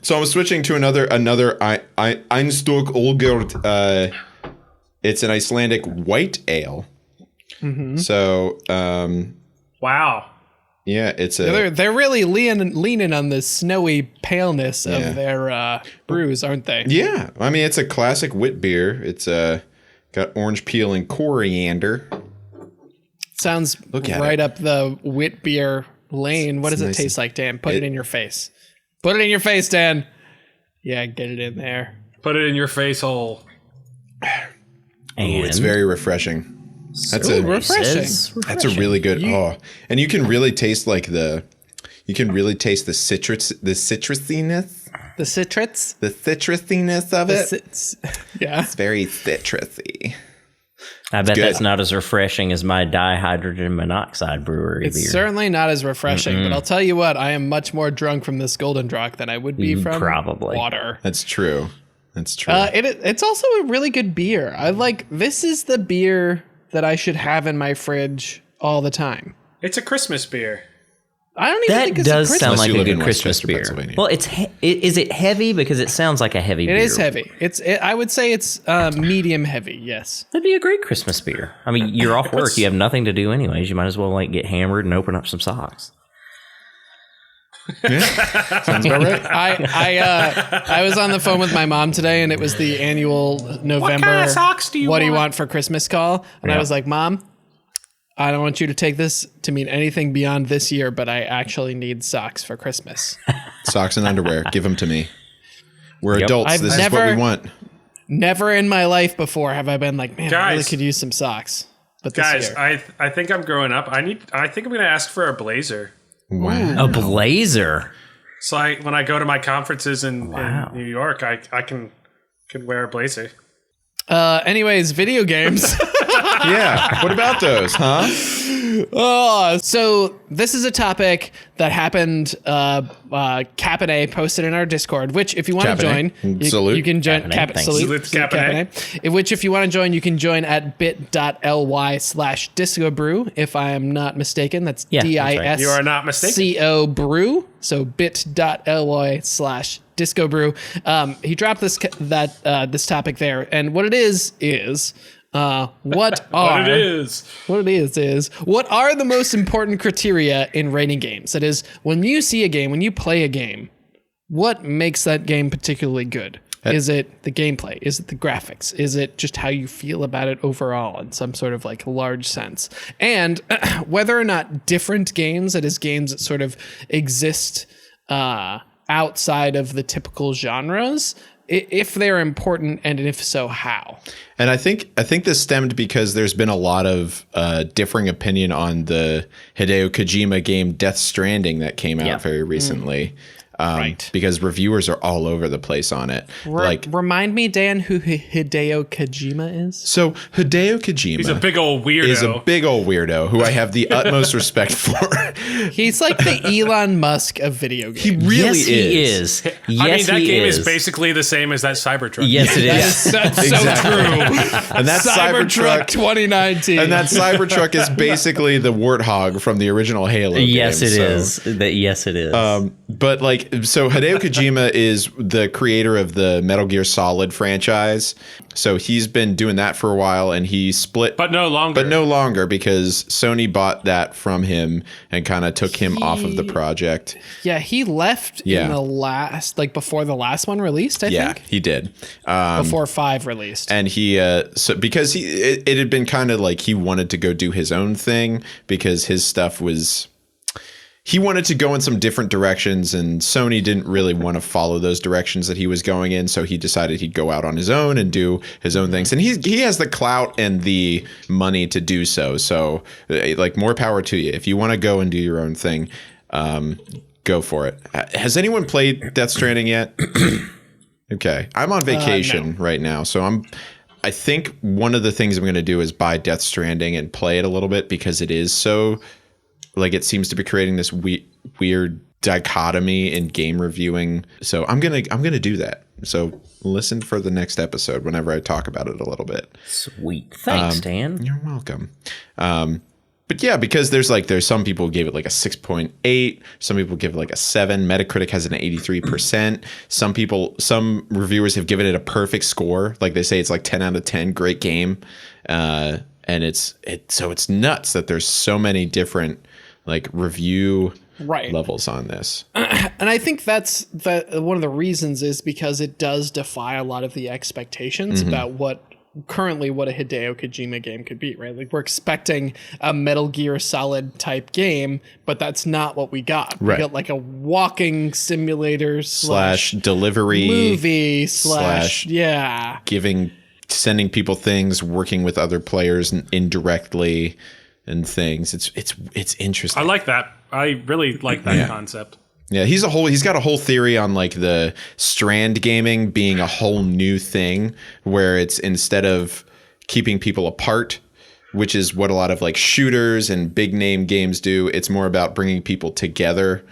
So I'm switching to another Einstök Olgerd. It's an Icelandic white ale. Mm-hmm. So, Wow. yeah, it's a... They're really leaning on the snowy paleness Yeah. of their brews, aren't they? Yeah, I mean, it's a classic wit beer. It's got orange peel and coriander. Sounds Look at right up the wit beer lane. What does it nice. taste like, Dan? Put it in your face. Put it in your face, Dan. Yeah, get it in there. Put it in your face hole. And It's very refreshing. That's a refreshing. That's a really good. And you can really taste the citrusiness, The citrus. the citrusiness of it. Yeah. It's very citrusy. I bet good. that's not as refreshing as my dihydrogen monoxide brewery It's beer. certainly not as refreshing, but I'll tell you what, I am much more drunk from this Gulden Draak than I would be from probably. water. That's true. That's true. It's also a really good beer. This is the beer that I should have in my fridge all the time. It's a Christmas beer. I don't even That think it's a does Christmas. sound Unless like you a live good in Christmas Westchester, beer. Pennsylvania. Well, is it heavy? Because it sounds like a heavy beer. It is heavy. I would say it's medium heavy. Yes. That'd be a great Christmas beer. I mean, you're off work. You have nothing to do anyways. You might as well get hammered and open up some socks. Sounds about right. I was on the phone with my mom today, and it was the annual November. kind of socks do you What do you want? want for Christmas call? And I was like, Mom, I don't want you to take this to mean anything beyond this year, but I actually need socks for Christmas. Socks and underwear. Give them to me. We're Yep. adults. I've This is what we never- want. Never in my life before have I been like, man, I really Guys. could use some socks. But this Guys, year. I think I'm growing up. I think I'm going to ask for a blazer. Wow. A blazer. So when I go to my conferences in New York, I can wear a blazer. Anyways, video games. Yeah. What about those, huh? Oh, so this is a topic that happened. Capone posted in our Discord, which if you want to join, Capone. Salute. you can join. Capone, thanks. Salute Capone. Which if you want to join, you can join at bit.ly/discobrew. If I am not mistaken, that's Yeah, that's right. DIS. You are not mistaken. CO brew. So bit.ly/discobrew. He dropped this topic there, and what it is what are the most important criteria in rating games? That is, when you see a game, when you play a game, what makes that game particularly good? Is it the gameplay? Is it the graphics? Is it just how you feel about it overall in some sort of large sense? And whether or not different games, that is games that sort of exist outside of the typical genres, if they're important, and if so, how? And I think this stemmed because there's been a lot of differing opinion on the Hideo Kojima game Death Stranding that came out very recently. Right. Because reviewers are all over the place on it. Remind me, Dan, who Hideo Kojima is? So Hideo Kojima He's a big old weirdo. is a big old weirdo who I have the utmost respect for. He's like the Elon Musk of video games. He really Yes, he is. Yes, I mean, that he game is. is basically the same as that Cybertruck. Yes, it is. That's so true. And that Cybertruck 2019. And that Cybertruck is basically the warthog from the original Halo Yes, game, it so. is. Yes, it is. But so Hideo Kojima is the creator of the Metal Gear Solid franchise. So he's been doing that for a while, and he split. But no longer. Because Sony bought that from him and kind of took him off of the project. Yeah, he left in the last, before the last one released, I think. Yeah, he did. Before 5 released. And he, because it had been kind of like he wanted to go do his own thing because his stuff was. He wanted to go in some different directions, and Sony didn't really want to follow those directions that he was going in. So he decided he'd go out on his own and do his own things. And he has the clout and the money to do so. So more power to you. If you want to go and do your own thing, go for it. Has anyone played Death Stranding yet? Okay. I'm on vacation right now. So I think one of the things I'm going to do is buy Death Stranding and play it a little bit because it is so... it seems to be creating this weird dichotomy in game reviewing. So I'm gonna do that. So listen for the next episode whenever I talk about it a little bit. Sweet. Thanks, Dan. You're welcome. But yeah, because there's some people gave it like a 6.8. Some people give it like a 7. Metacritic has an 83%. Some reviewers have given it a perfect score. Like they say it's like 10 out of 10. Great game. And it's nuts that there's so many different review levels on this. And I think that's one of the reasons is because it does defy a lot of the expectations about what a Hideo Kojima game could be, right? We're expecting a Metal Gear Solid type game, but that's not what we got. Right. We got a walking simulator slash delivery movie sending people things, working with other players indirectly and things. It's interesting. I like that. I really like that concept. Yeah, he's got a whole theory on the strand gaming being a whole new thing where it's instead of keeping people apart, which is what a lot of shooters and big name games do, it's more about bringing people together,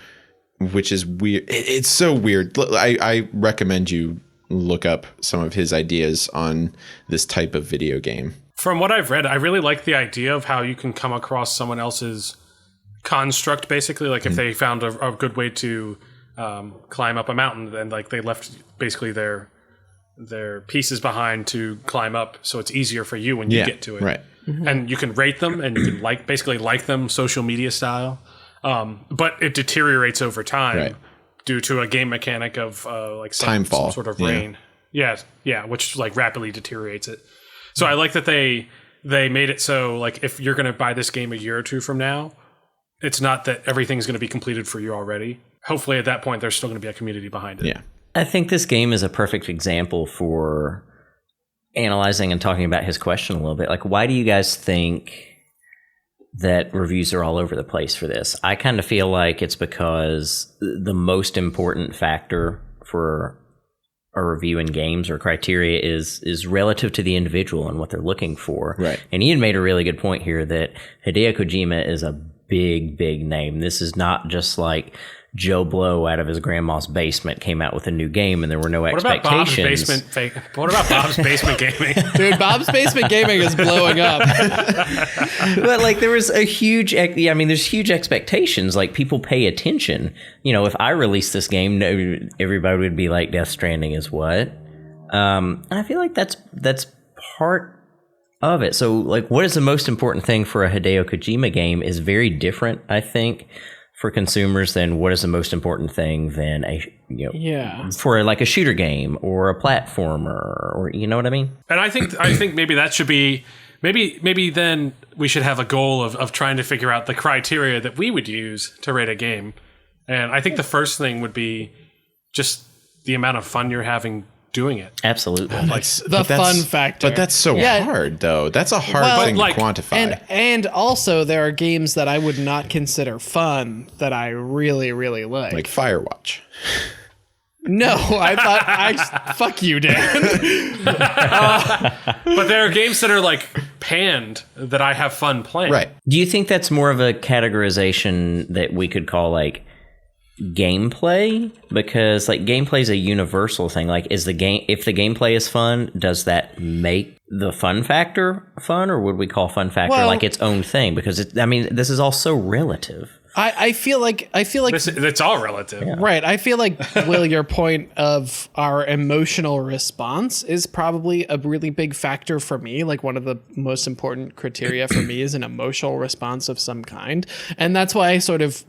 which is weird. It's so weird. I recommend you look up some of his ideas on this type of video game. From what I've read, I really like the idea of how you can come across someone else's construct, basically. If they found a good way to climb up a mountain, and they left basically their pieces behind to climb up, so it's easier for you when you get to it. Right. And you can rate them, and you can basically like them social media style. But it deteriorates over time. Right. Due to a game mechanic of time fall, some sort of rain. Yeah, which rapidly deteriorates it. So I like that they made it so if you're going to buy this game a year or two from now, it's not that everything's going to be completed for you already. Hopefully at that point there's still going to be a community behind it. Yeah. I think this game is a perfect example for analyzing and talking about his question a little bit. Why do you guys think that reviews are all over the place for this? I kind of feel like it's because the most important factor for a review in games or criteria is relative to the individual and what they're looking for. Right. And Ian made a really good point here that Hideo Kojima is a big name. This is not just Joe Blow out of his grandma's basement came out with a new game and there were no expectations. What about Bob's Basement Gaming? Dude, Bob's Basement Gaming is blowing up. But there was there's huge expectations. People pay attention. If I release this game, everybody would be like, Death Stranding is what? And I feel like that's part of it. So what is the most important thing for a Hideo Kojima game is very different, I think, for consumers than what is the most important thing than for a shooter game or a platformer, or you know what I mean? And I think maybe that should be maybe then we should have a goal of trying to figure out the criteria that we would use to rate a game. And I think the first thing would be just the amount of fun you're having doing it. Absolutely. The fun factor. But that's so Yeah. hard, though. That's a hard thing like- to quantify. And also there are games that I would not consider fun that I really, really like. Like Firewatch. No, fuck you, Dan. But there are games that are like panned that I have fun playing. Right. Do you think that's more of a categorization that we could call like gameplay? Because like gameplay is a universal thing. Like, if the gameplay is fun, does that make the fun factor fun, or would we call fun factor like its own thing? Because this is all so relative. I feel like It's all relative. Yeah. right. I feel like, Will, your point of our emotional response is probably a really big factor for me. Like, one of the most important criteria for me is an emotional response of some kind. And that's why I sort of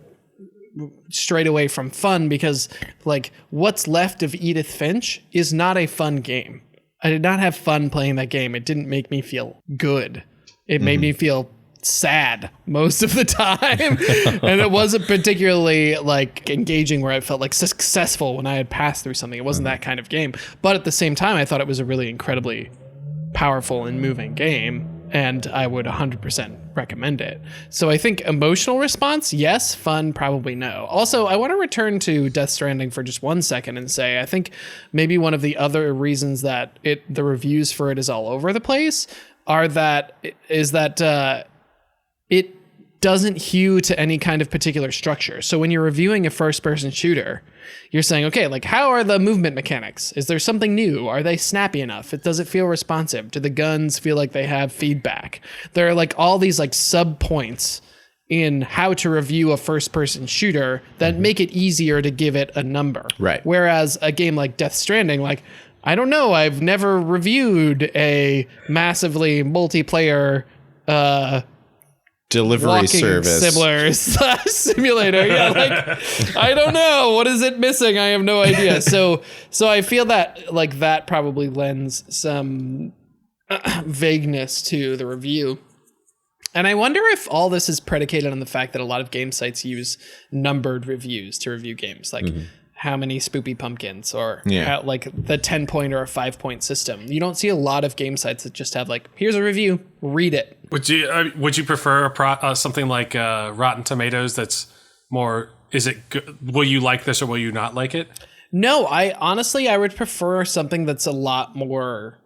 strayed away from fun, because like what's left of Edith Finch is not a fun game. I did not have fun playing that game. It didn't make me feel good. It made me feel sad most of the time. And it wasn't particularly like engaging where I felt like successful when I had passed through something. It wasn't that kind of game. But at the same time, I thought it was a really incredibly powerful and moving game, and I would 100% recommend it. So I think emotional response, yes. Fun, probably no. Also, I want to return to Death Stranding for just 1 second and say, I think maybe one of the other reasons that the reviews for it is all over the place is that it doesn't hew to any kind of particular structure. So when you're reviewing a first-person shooter, you're saying, okay, like, how are the movement mechanics? Is there something new? Are they snappy enough? Does it feel responsive? Do the guns feel like they have feedback? There are like all these like sub-points in how to review a first-person shooter that make it easier to give it a number. Right. Whereas a game like Death Stranding, like, I don't know, I've never reviewed a massively multiplayer Delivery walking service. simulator. Yeah, like, I don't know, what is it missing? I have no idea. So I feel that like that probably lends some vagueness to the review. And I wonder if all this is predicated on the fact that a lot of game sites use numbered reviews to review games, like how many spoopy pumpkins, or how, like the 10-point or a 5-point system. You don't see a lot of game sites that just have like, here's a review, read it. Would you prefer something like Rotten Tomatoes that's more, is it good? Will you like this or will you not like it? No, I would prefer something that's a lot more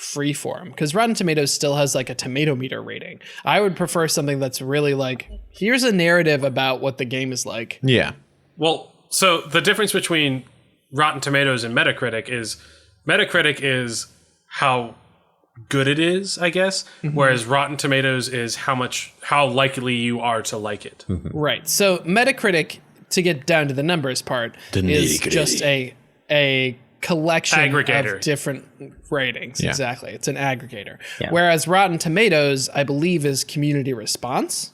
freeform, because Rotten Tomatoes still has like a tomato meter rating. I would prefer something that's really like, here's a narrative about what the game is like. Yeah. Well, so the difference between Rotten Tomatoes and Metacritic is how good it is, I guess, whereas Rotten Tomatoes is how likely you are to like it. Right. So Metacritic, to get down to the numbers part, is just a collection Aggregator. of different ratings. Yeah. Exactly. It's an aggregator. Yeah. Whereas Rotten Tomatoes, I believe, is community response.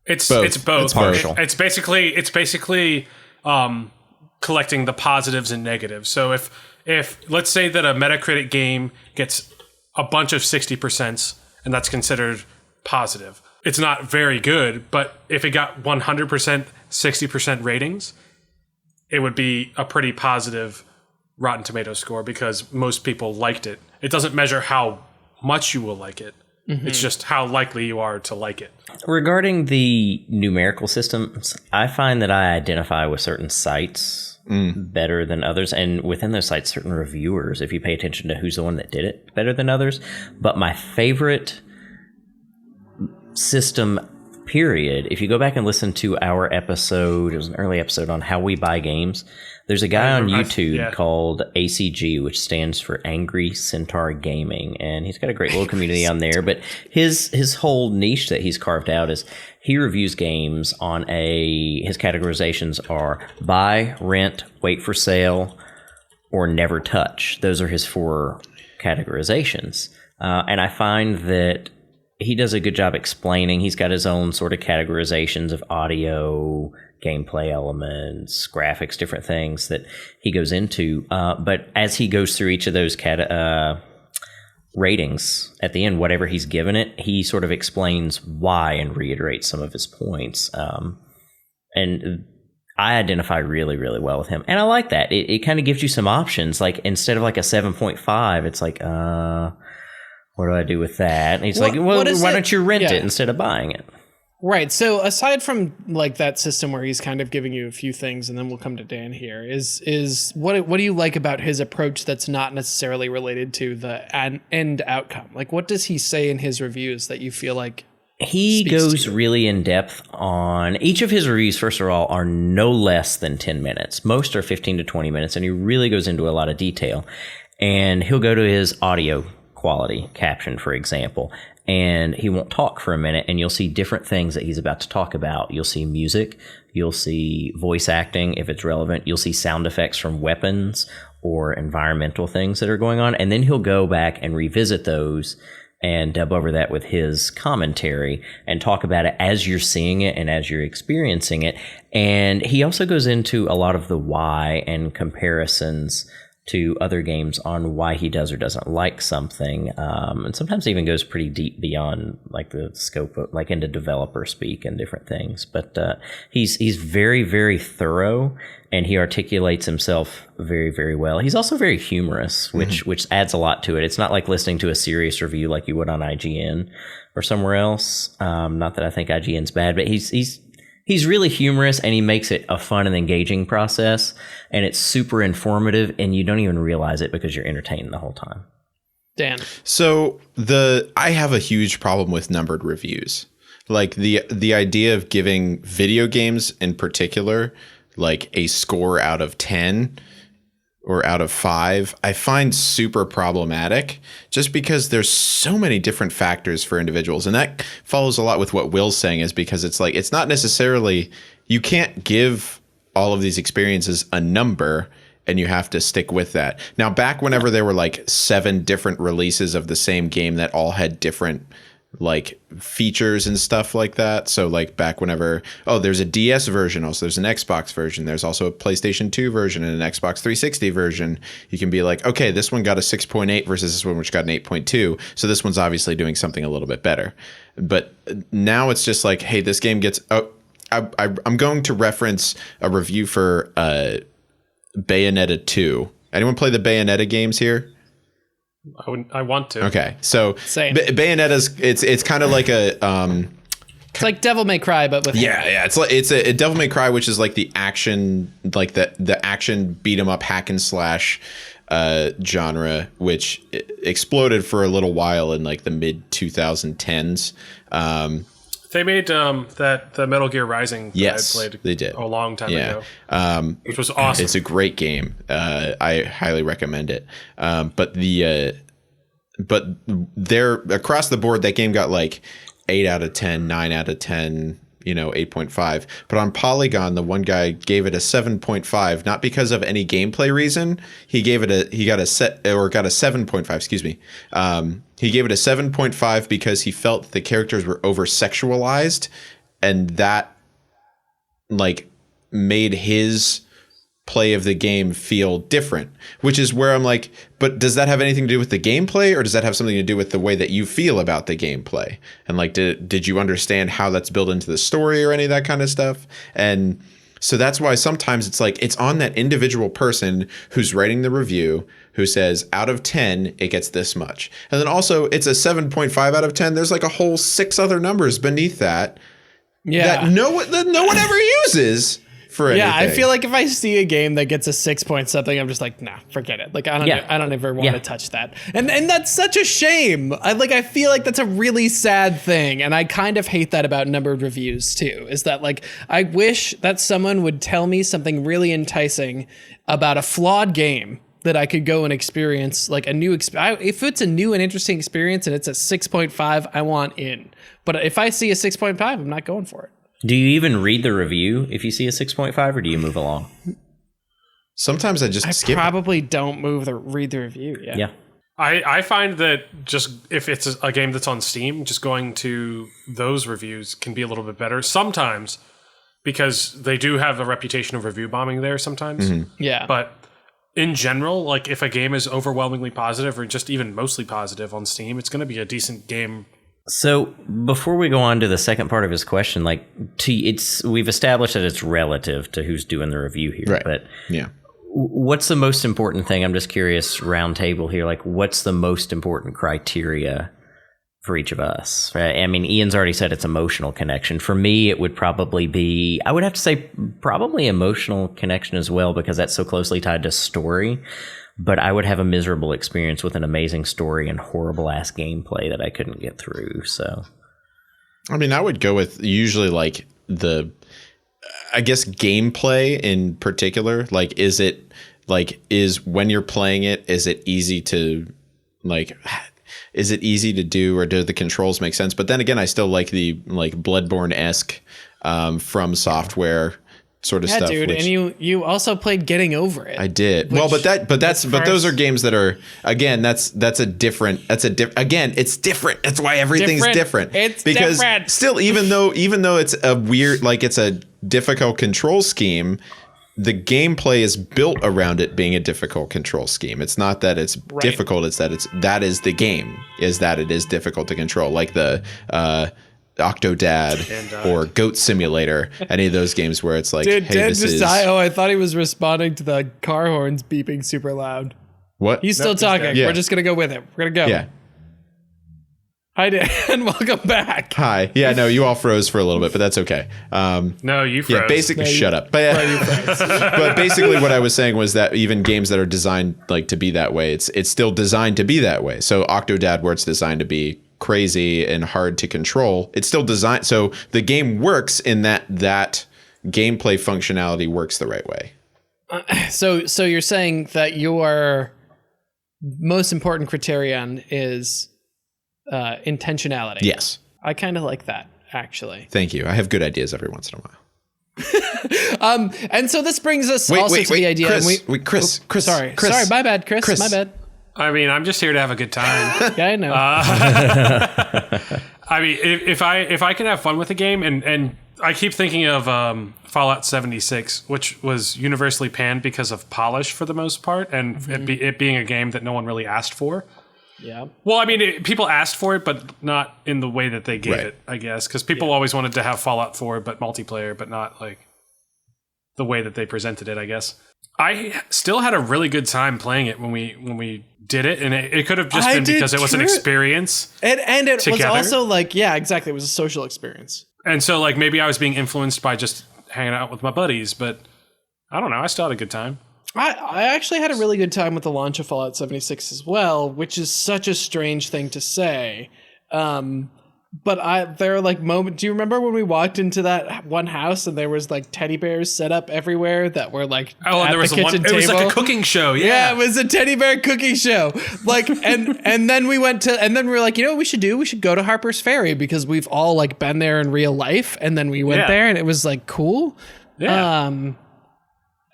It's both. both. It's partial. It's basically collecting the positives and negatives. So if let's say that a Metacritic game gets a bunch of 60%, and that's considered positive, it's not very good. But if it got 100%, 60% ratings, it would be a pretty positive Rotten Tomatoes score, because most people liked it. It doesn't measure how much you will like it. It's just how likely you are to like it. Regarding the numerical systems, I find that I identify with certain sites better than others, and within those sites, certain reviewers, if you pay attention to who's the one that did it, better than others. But my favorite system, period, if you go back and listen to our episode, it was an early episode on how we buy games, there's a guy on YouTube called ACG, which stands for Angry Centaur Gaming, and he's got a great little community on there. But his whole niche that he's carved out is he reviews games on his categorizations are buy, rent, wait for sale, or never touch. Those are his 4 categorizations. And I find that he does a good job explaining. He's got his own sort of categorizations of audio, gameplay elements, graphics, different things that he goes into. But as he goes through each of those ratings at the end, whatever he's given it, he sort of explains why and reiterates some of his points. And I identify really, really well with him. And I like that. It kind of gives you some options. Like, instead of like a 7.5, it's like, what do I do with that? And he's like, well, why don't you rent it instead of buying it? Right. So aside from like that system where he's kind of giving you a few things, and then we'll come to Dan here, is what do you like about his approach that's not necessarily related to the end outcome? Like, what does he say in his reviews that you feel like he goes really in depth on each of his reviews? First of all, are no less than 10 minutes. Most are 15 to 20 minutes, and he really goes into a lot of detail. And he'll go to his audio quality caption, for example, and he won't talk for a minute, and you'll see different things that he's about to talk about. You'll see music, you'll see voice acting if it's relevant, you'll see sound effects from weapons or environmental things that are going on, and then he'll go back and revisit those and dub over that with his commentary and talk about it as you're seeing it and as you're experiencing it. And he also goes into a lot of the why and comparisons to other games on why he does or doesn't like something, and sometimes even goes pretty deep beyond like the scope of like into developer speak and different things. But he's very, very thorough, and he articulates himself very, very well. He's also very humorous, which adds a lot to it. It's not like listening to a serious review like you would on IGN or somewhere else. Not that I think IGN's bad, but he's really humorous, and he makes it a fun and engaging process, and it's super informative, and you don't even realize it because you're entertained the whole time. Dan. So I have a huge problem with numbered reviews. Like the idea of giving video games in particular like a score out of 10 or out of 5, I find super problematic just because there's so many different factors for individuals. And that follows a lot with what Will's saying, is because it's like, it's not necessarily, you can't give all of these experiences a number and you have to stick with that. Now, back whenever there were like 7 different releases of the same game that all had different like features and stuff like that. So like back whenever, there's a DS version, also there's an Xbox version, there's also a PlayStation 2 version and an Xbox 360 version. You can be like, okay, this one got a 6.8 versus this one which got an 8.2. So this one's obviously doing something a little bit better. But now it's just like, hey, this game gets, I'm going to reference a review for Bayonetta 2. Anyone play the Bayonetta games here? I want to. Okay, so Same. Bayonetta's it's kind of like a It's like Devil May Cry, but with yeah. It's a Devil May Cry, which is like the action, like the action beat 'em up hack and slash genre, which exploded for a little while in like the mid 2010s. They made the Metal Gear Rising. Yes, I played they did a long time ago. Which was awesome. It's a great game. I highly recommend it. But they're across the board, that game got like 8 out of 10, 9 out of 10, 8.5. But on Polygon, the one guy gave it a 7.5, not because of any gameplay reason. He got a 7.5, excuse me. He gave it a 7.5 because he felt the characters were over sexualized, and that like made his play of the game feel different, which is where I'm like, but does that have anything to do with the gameplay, or does that have something to do with the way that you feel about the gameplay? And like, did you understand how that's built into the story or any of that kind of stuff? And so that's why sometimes it's like, it's on that individual person who's writing the review who says out of 10, it gets this much. And then also it's a 7.5 out of 10. There's like a whole 6 other numbers beneath that. Yeah. That no one ever uses. Yeah, I feel like if I see a game that gets a 6 point something, I'm just like, nah, forget it. Like I don't ever want to touch that. And that's such a shame. I feel like that's a really sad thing, and I kind of hate that about numbered reviews too. Is that like, I wish that someone would tell me something really enticing about a flawed game that I could go and experience, like a new if it's a new and interesting experience and it's a 6.5, I want in. But if I see a 6.5, I'm not going for it. Do you even read the review if you see a 6.5, or do you move along? Sometimes I skip. Probably don't read the review. Yeah. I find that just if it's a game that's on Steam, just going to those reviews can be a little bit better sometimes, because they do have a reputation of review bombing there sometimes. Mm-hmm. Yeah. But in general, like if a game is overwhelmingly positive or just even mostly positive on Steam, it's going to be a decent game So before we go on to the second part of his question, like we've established that it's relative to who's doing the review here, Right. but Yeah. what's the most important thing? I'm just curious, round table here, like what's the most important criteria for each of us? Right? I mean, Ian's already said it's emotional connection. For me, it would probably be, I would have to say probably emotional connection as well, because that's so closely tied to story. But I would have a miserable experience with an amazing story and horrible ass gameplay that I couldn't get through. So, I mean, I would go with usually like I guess gameplay in particular. Like, is when you're playing it, is it easy to do, or do the controls make sense? But then again, I still like the Bloodborne-esque From Software sort of Yeah, stuff. dude, and you also played Getting Over It. I did. Well, but those are games that are, again, it's different. That's why everything's different. It's because different. Still, even though it's a weird, like it's a difficult control scheme, the gameplay is built around it being a difficult control scheme. It's not that it's difficult, it's that is the game, is that it is difficult to control, like the Octodad or Goat Simulator, any of those games where it's like, Dude, hey, Dan this just is... died. Oh, I thought he was responding to the car horns beeping super loud. What? He's still talking. Yeah. We're just going to go with it. We're going to go. Yeah. Hi, Dan. Welcome back. Hi. Yeah, no, you all froze for a little bit, but that's okay. No, you froze. Yeah, basically, shut up. But, but basically what I was saying was that even games that are designed like to be that way, it's still designed to be that way. So Octodad, where it's designed to be crazy and hard to control, it's still designed. So the game works in that gameplay functionality works the right way. So you're saying that your most important criterion is intentionality. Yes. I kind of like that, actually. Thank you. I have good ideas every once in a while. And so this brings us to the idea. Chris, Sorry, my bad, Chris. My bad. I mean, I'm just here to have a good time. Yeah, I know. I mean, if I can have fun with a game, and I keep thinking of Fallout 76, which was universally panned because of polish for the most part, and it being a game that no one really asked for. Yeah. Well, I mean, people asked for it, but not in the way that they gave it, I guess, because people always wanted to have Fallout 4, but multiplayer, but not like the way that they presented it, I guess. I still had a really good time playing it when we did it, and it could have just been because it was an experience. And it together. was also like, yeah, exactly. It was a social experience. And so like maybe I was being influenced by just hanging out with my buddies, but I don't know. I still had a good time. I actually had a really good time with the launch of Fallout 76 as well, which is such a strange thing to say. But there are like moments. Do you remember when we walked into that one house and there was like teddy bears set up everywhere that were like and there was kitchen table? It was like a cooking show. Yeah, it was a teddy bear cooking show. Like, and then we were like, you know what we should do? We should go to Harper's Ferry because we've all like been there in real life. And then we went there and it was like cool. Yeah.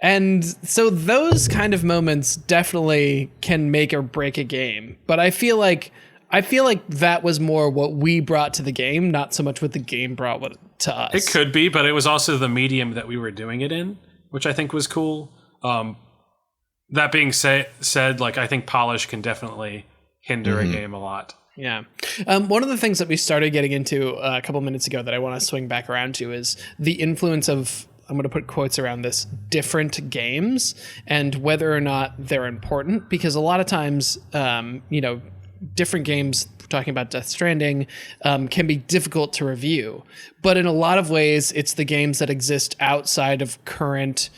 And so those kind of moments definitely can make or break a game. But I feel like that was more what we brought to the game, not so much what the game brought to us. It could be, but it was also the medium that we were doing it in, which I think was cool. That being said, like I think polish can definitely hinder a game a lot. Yeah. One of the things that we started getting into a couple minutes ago that I want to swing back around to is the influence of, I'm going to put quotes around this, different games and whether or not they're important, because a lot of times, different games, we're talking about Death Stranding, can be difficult to review. But in a lot of ways, it's the games that exist outside of current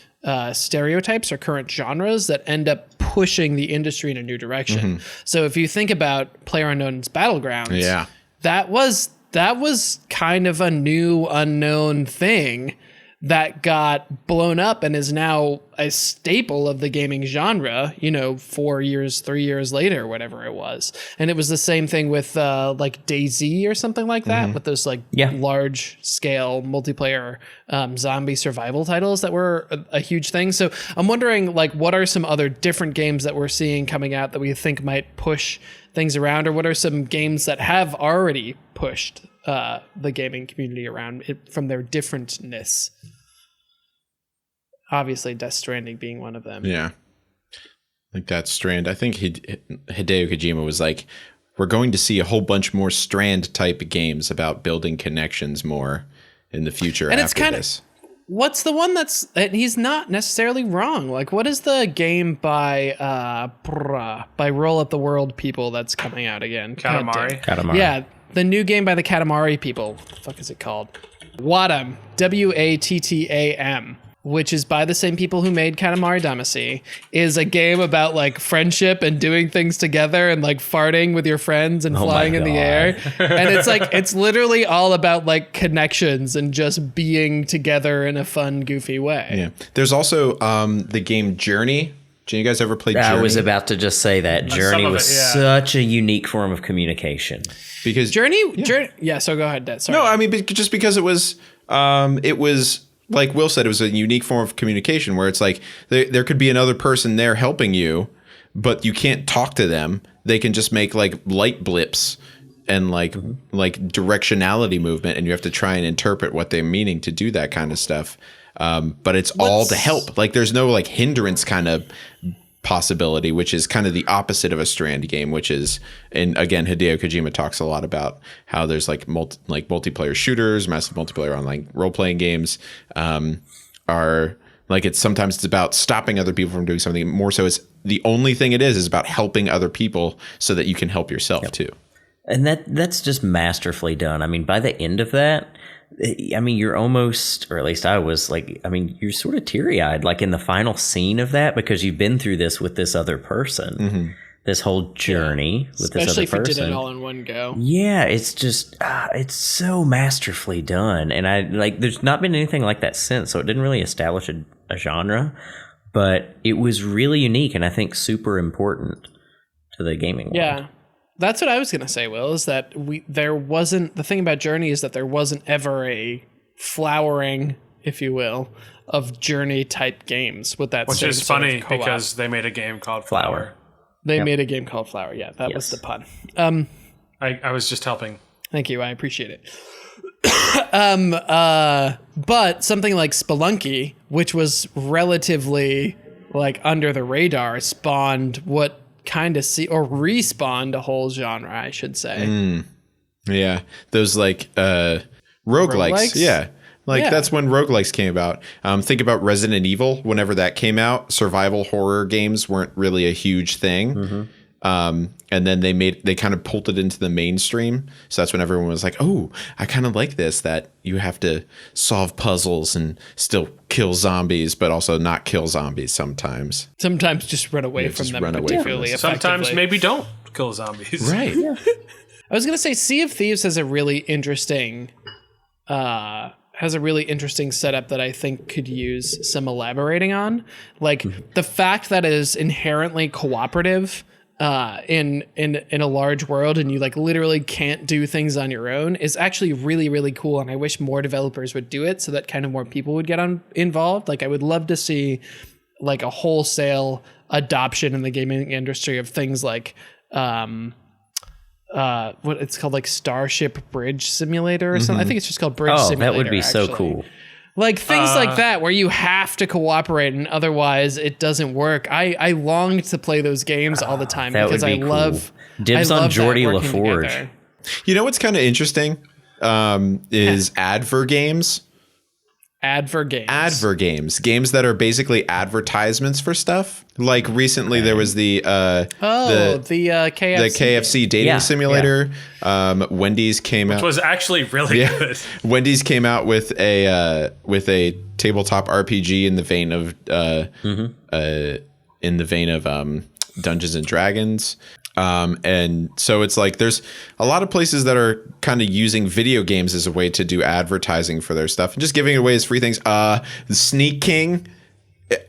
stereotypes or current genres that end up pushing the industry in a new direction. So if you think about PlayerUnknown's Battlegrounds, that was kind of a new unknown thing that got blown up and is now a staple of the gaming genre, 3 years later, whatever it was. And it was the same thing with like DayZ or something like that, with those like large scale multiplayer zombie survival titles that were a huge thing. So I'm wondering, like, what are some other different games that we're seeing coming out that we think might push things around, or what are some games that have already pushed the gaming community around it from their differentness? Obviously, Death Stranding being one of them. Yeah. Like that Strand. I think Hideo Kojima was like, we're going to see a whole bunch more Strand type games about building connections more in the future. And after it's kind this. What's the one he's not necessarily wrong? Like, what is the game by Roll Up the World people that's coming out again? Katamari. Yeah, the new game by the Katamari people. What the fuck is it called? Wattam. Wattam. Which is by the same people who made Katamari Damacy, is a game about like friendship and doing things together and like farting with your friends and flying in the air. And it's like, it's literally all about like connections and just being together in a fun, goofy way. Yeah. There's also the game Journey. Did you guys ever play Journey? I was about to just say that Journey of was it, yeah. such a unique form of communication. Because Journey. Yeah. So go ahead, Dad. Sorry. No, I mean, just because it was like Will said, it was a unique form of communication where it's like there could be another person there helping you, but you can't talk to them. They can just make like light blips and like directionality movement, and you have to try and interpret what they're meaning to do that kind of stuff. But it's all to help. Like there's no like hindrance kind of possibility, which is kind of the opposite of a Strand game, which is, and again, Hideo Kojima talks a lot about how there's like multiplayer shooters, massive multiplayer online role-playing games are like, sometimes it's about stopping other people from doing something. More so, it's the only thing it is about helping other people so that you can help yourself too. And that's just masterfully done. I mean, by the end of that, I mean, you're almost, or at least I was like, I mean, you're sort of teary-eyed, like in the final scene of that, because you've been through this with this other person, this whole journey with this other person. Especially if you did it all in one go. Yeah, it's just, it's so masterfully done. And I like, there's not been anything like that since, so it didn't really establish a genre, but it was really unique and I think super important to the gaming world. Yeah. That's what I was going to say, Will, is that the thing about Journey is that there wasn't ever a flowering, if you will, of Journey type games with that. Which is funny because they made a game called Flower. They made a game called Flower. Yeah, that was the pun. I was just helping. Thank you. I appreciate it. But something like Spelunky, which was relatively like under the radar, spawned what kind of respawned a whole genre, I should say. Yeah, those like roguelikes. Yeah. That's when roguelikes came about. Think about Resident Evil. Whenever that came out, survival horror games weren't really a huge thing. And then they kind of pulled it into the mainstream. So that's when everyone was like, oh, I kind of like this, that you have to solve puzzles and still kill zombies, but also not kill zombies sometimes. Sometimes just run away from them particularly effectively. Sometimes maybe don't kill zombies. Right. I was going to say Sea of Thieves has a really interesting setup that I think could use some elaborating on. Like the fact that it is inherently cooperative in a large world, and you like literally can't do things on your own, is actually really, really cool. And I wish more developers would do it so that kind of more people would get involved. Like I would love to see like a wholesale adoption in the gaming industry of things like what it's called, like Starship Bridge Simulator or something. I think it's just called Bridge Simulator. That would be actually. so cool. Like things like that, where you have to cooperate and otherwise it doesn't work. I long to play those games all the time because I love Dibs on Geordie LaForge. Together. You know what's kind of interesting is adver games. Adver games. Games that are basically advertisements for stuff. Like recently there was the KFC dating simulator. Wendy's came out. Which was actually really good. Wendy's came out with a tabletop RPG in the vein of Dungeons and Dragons. And so it's like there's a lot of places that are kind of using video games as a way to do advertising for their stuff and just giving it away as free things. Sneak King,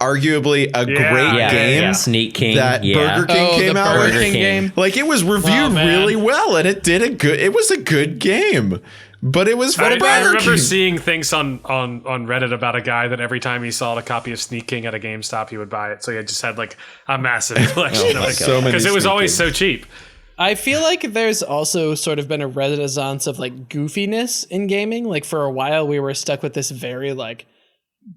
arguably a great game. Yeah. Sneak King. That Burger King came out with. Burger King game. Like it was reviewed really well, and it was a good game. But it was for Burger King. I remember seeing things on Reddit about a guy that every time he saw a copy of Sneak King at a GameStop, he would buy it. So he just had like a massive collection of it because it was always so cheap. I feel like there's also sort of been a renaissance of like goofiness in gaming. Like for a while, we were stuck with this very like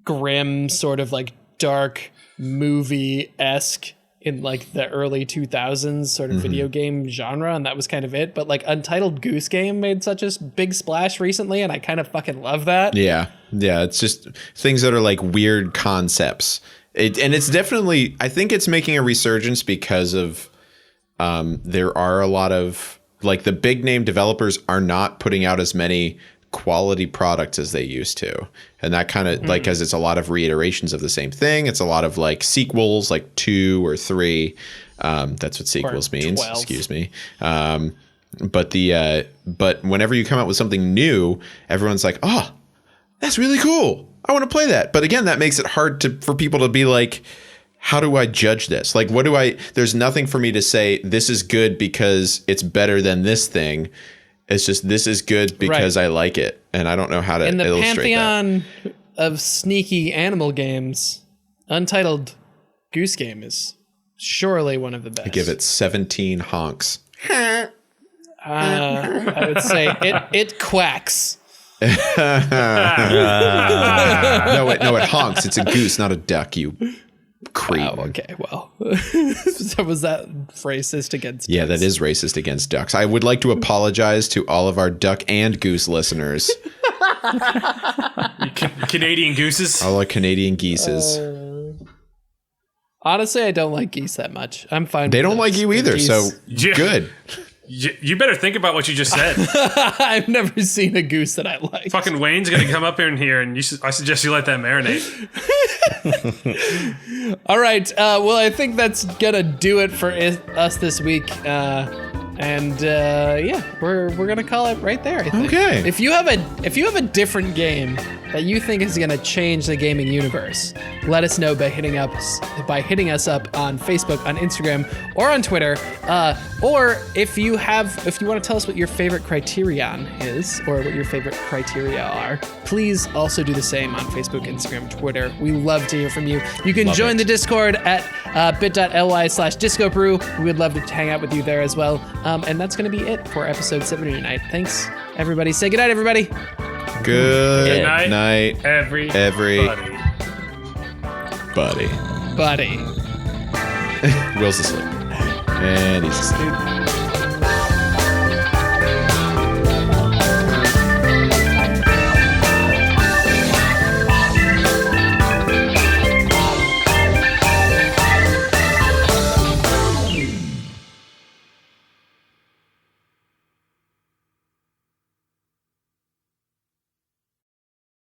grim sort of like dark movie-esque in like the early 2000s sort of video game genre, and that was kind of it. But like Untitled Goose Game made such a big splash recently, and I kind of fucking love that. Yeah. It's just things that are like weird concepts. And it's definitely, I think it's making a resurgence because of there are a lot of like the big name developers are not putting out as many quality products as they used to. And that kind of like, because it's a lot of reiterations of the same thing. It's a lot of like sequels, like 2 or 3. That's what sequels means. 12. Excuse me. But whenever you come out with something new, everyone's like, oh, that's really cool. I want to play that. But again, that makes it hard for people to be like, how do I judge this? Like, there's nothing for me to say this is good because it's better than this thing. It's just, this is good because I like it. And I don't know how to In the illustrate pantheon of sneaky animal games, Untitled Goose Game is surely one of the best. I give it 17 honks. I would say it quacks. No, it honks. It's a goose, not a duck, you creep. Oh, okay. Well, so was that racist against Yeah, ducks? that is racist against ducks. I would like to apologize to all of our duck and goose listeners. Canadian gooses. All our Canadian geeses. Honestly, I don't like geese that much. I'm fine. They with don't like ducks. you either, Geese- so Yeah. good. You better think about what you just said. I've never seen a goose that I like. Fucking Wayne's gonna come up in here, and I suggest you let that marinate. All right. Well, I think that's gonna do it for us this week. Yeah, we're gonna call it right there. I think. Okay. If you have a different game that you think is gonna change the gaming universe, let us know by hitting us up on Facebook, on Instagram, or on Twitter. Or if you want to tell us what your favorite criterion is, or what your favorite criteria are, please also do the same on Facebook, Instagram, Twitter. We love to hear from you. You can join the Discord at bit.ly/discobrew. We would love to hang out with you there as well. And that's going to be it for episode 70 tonight. Thanks, everybody. Say goodnight, everybody. Good night, night, everybody. buddy. Buddy. Will's asleep. And he's asleep.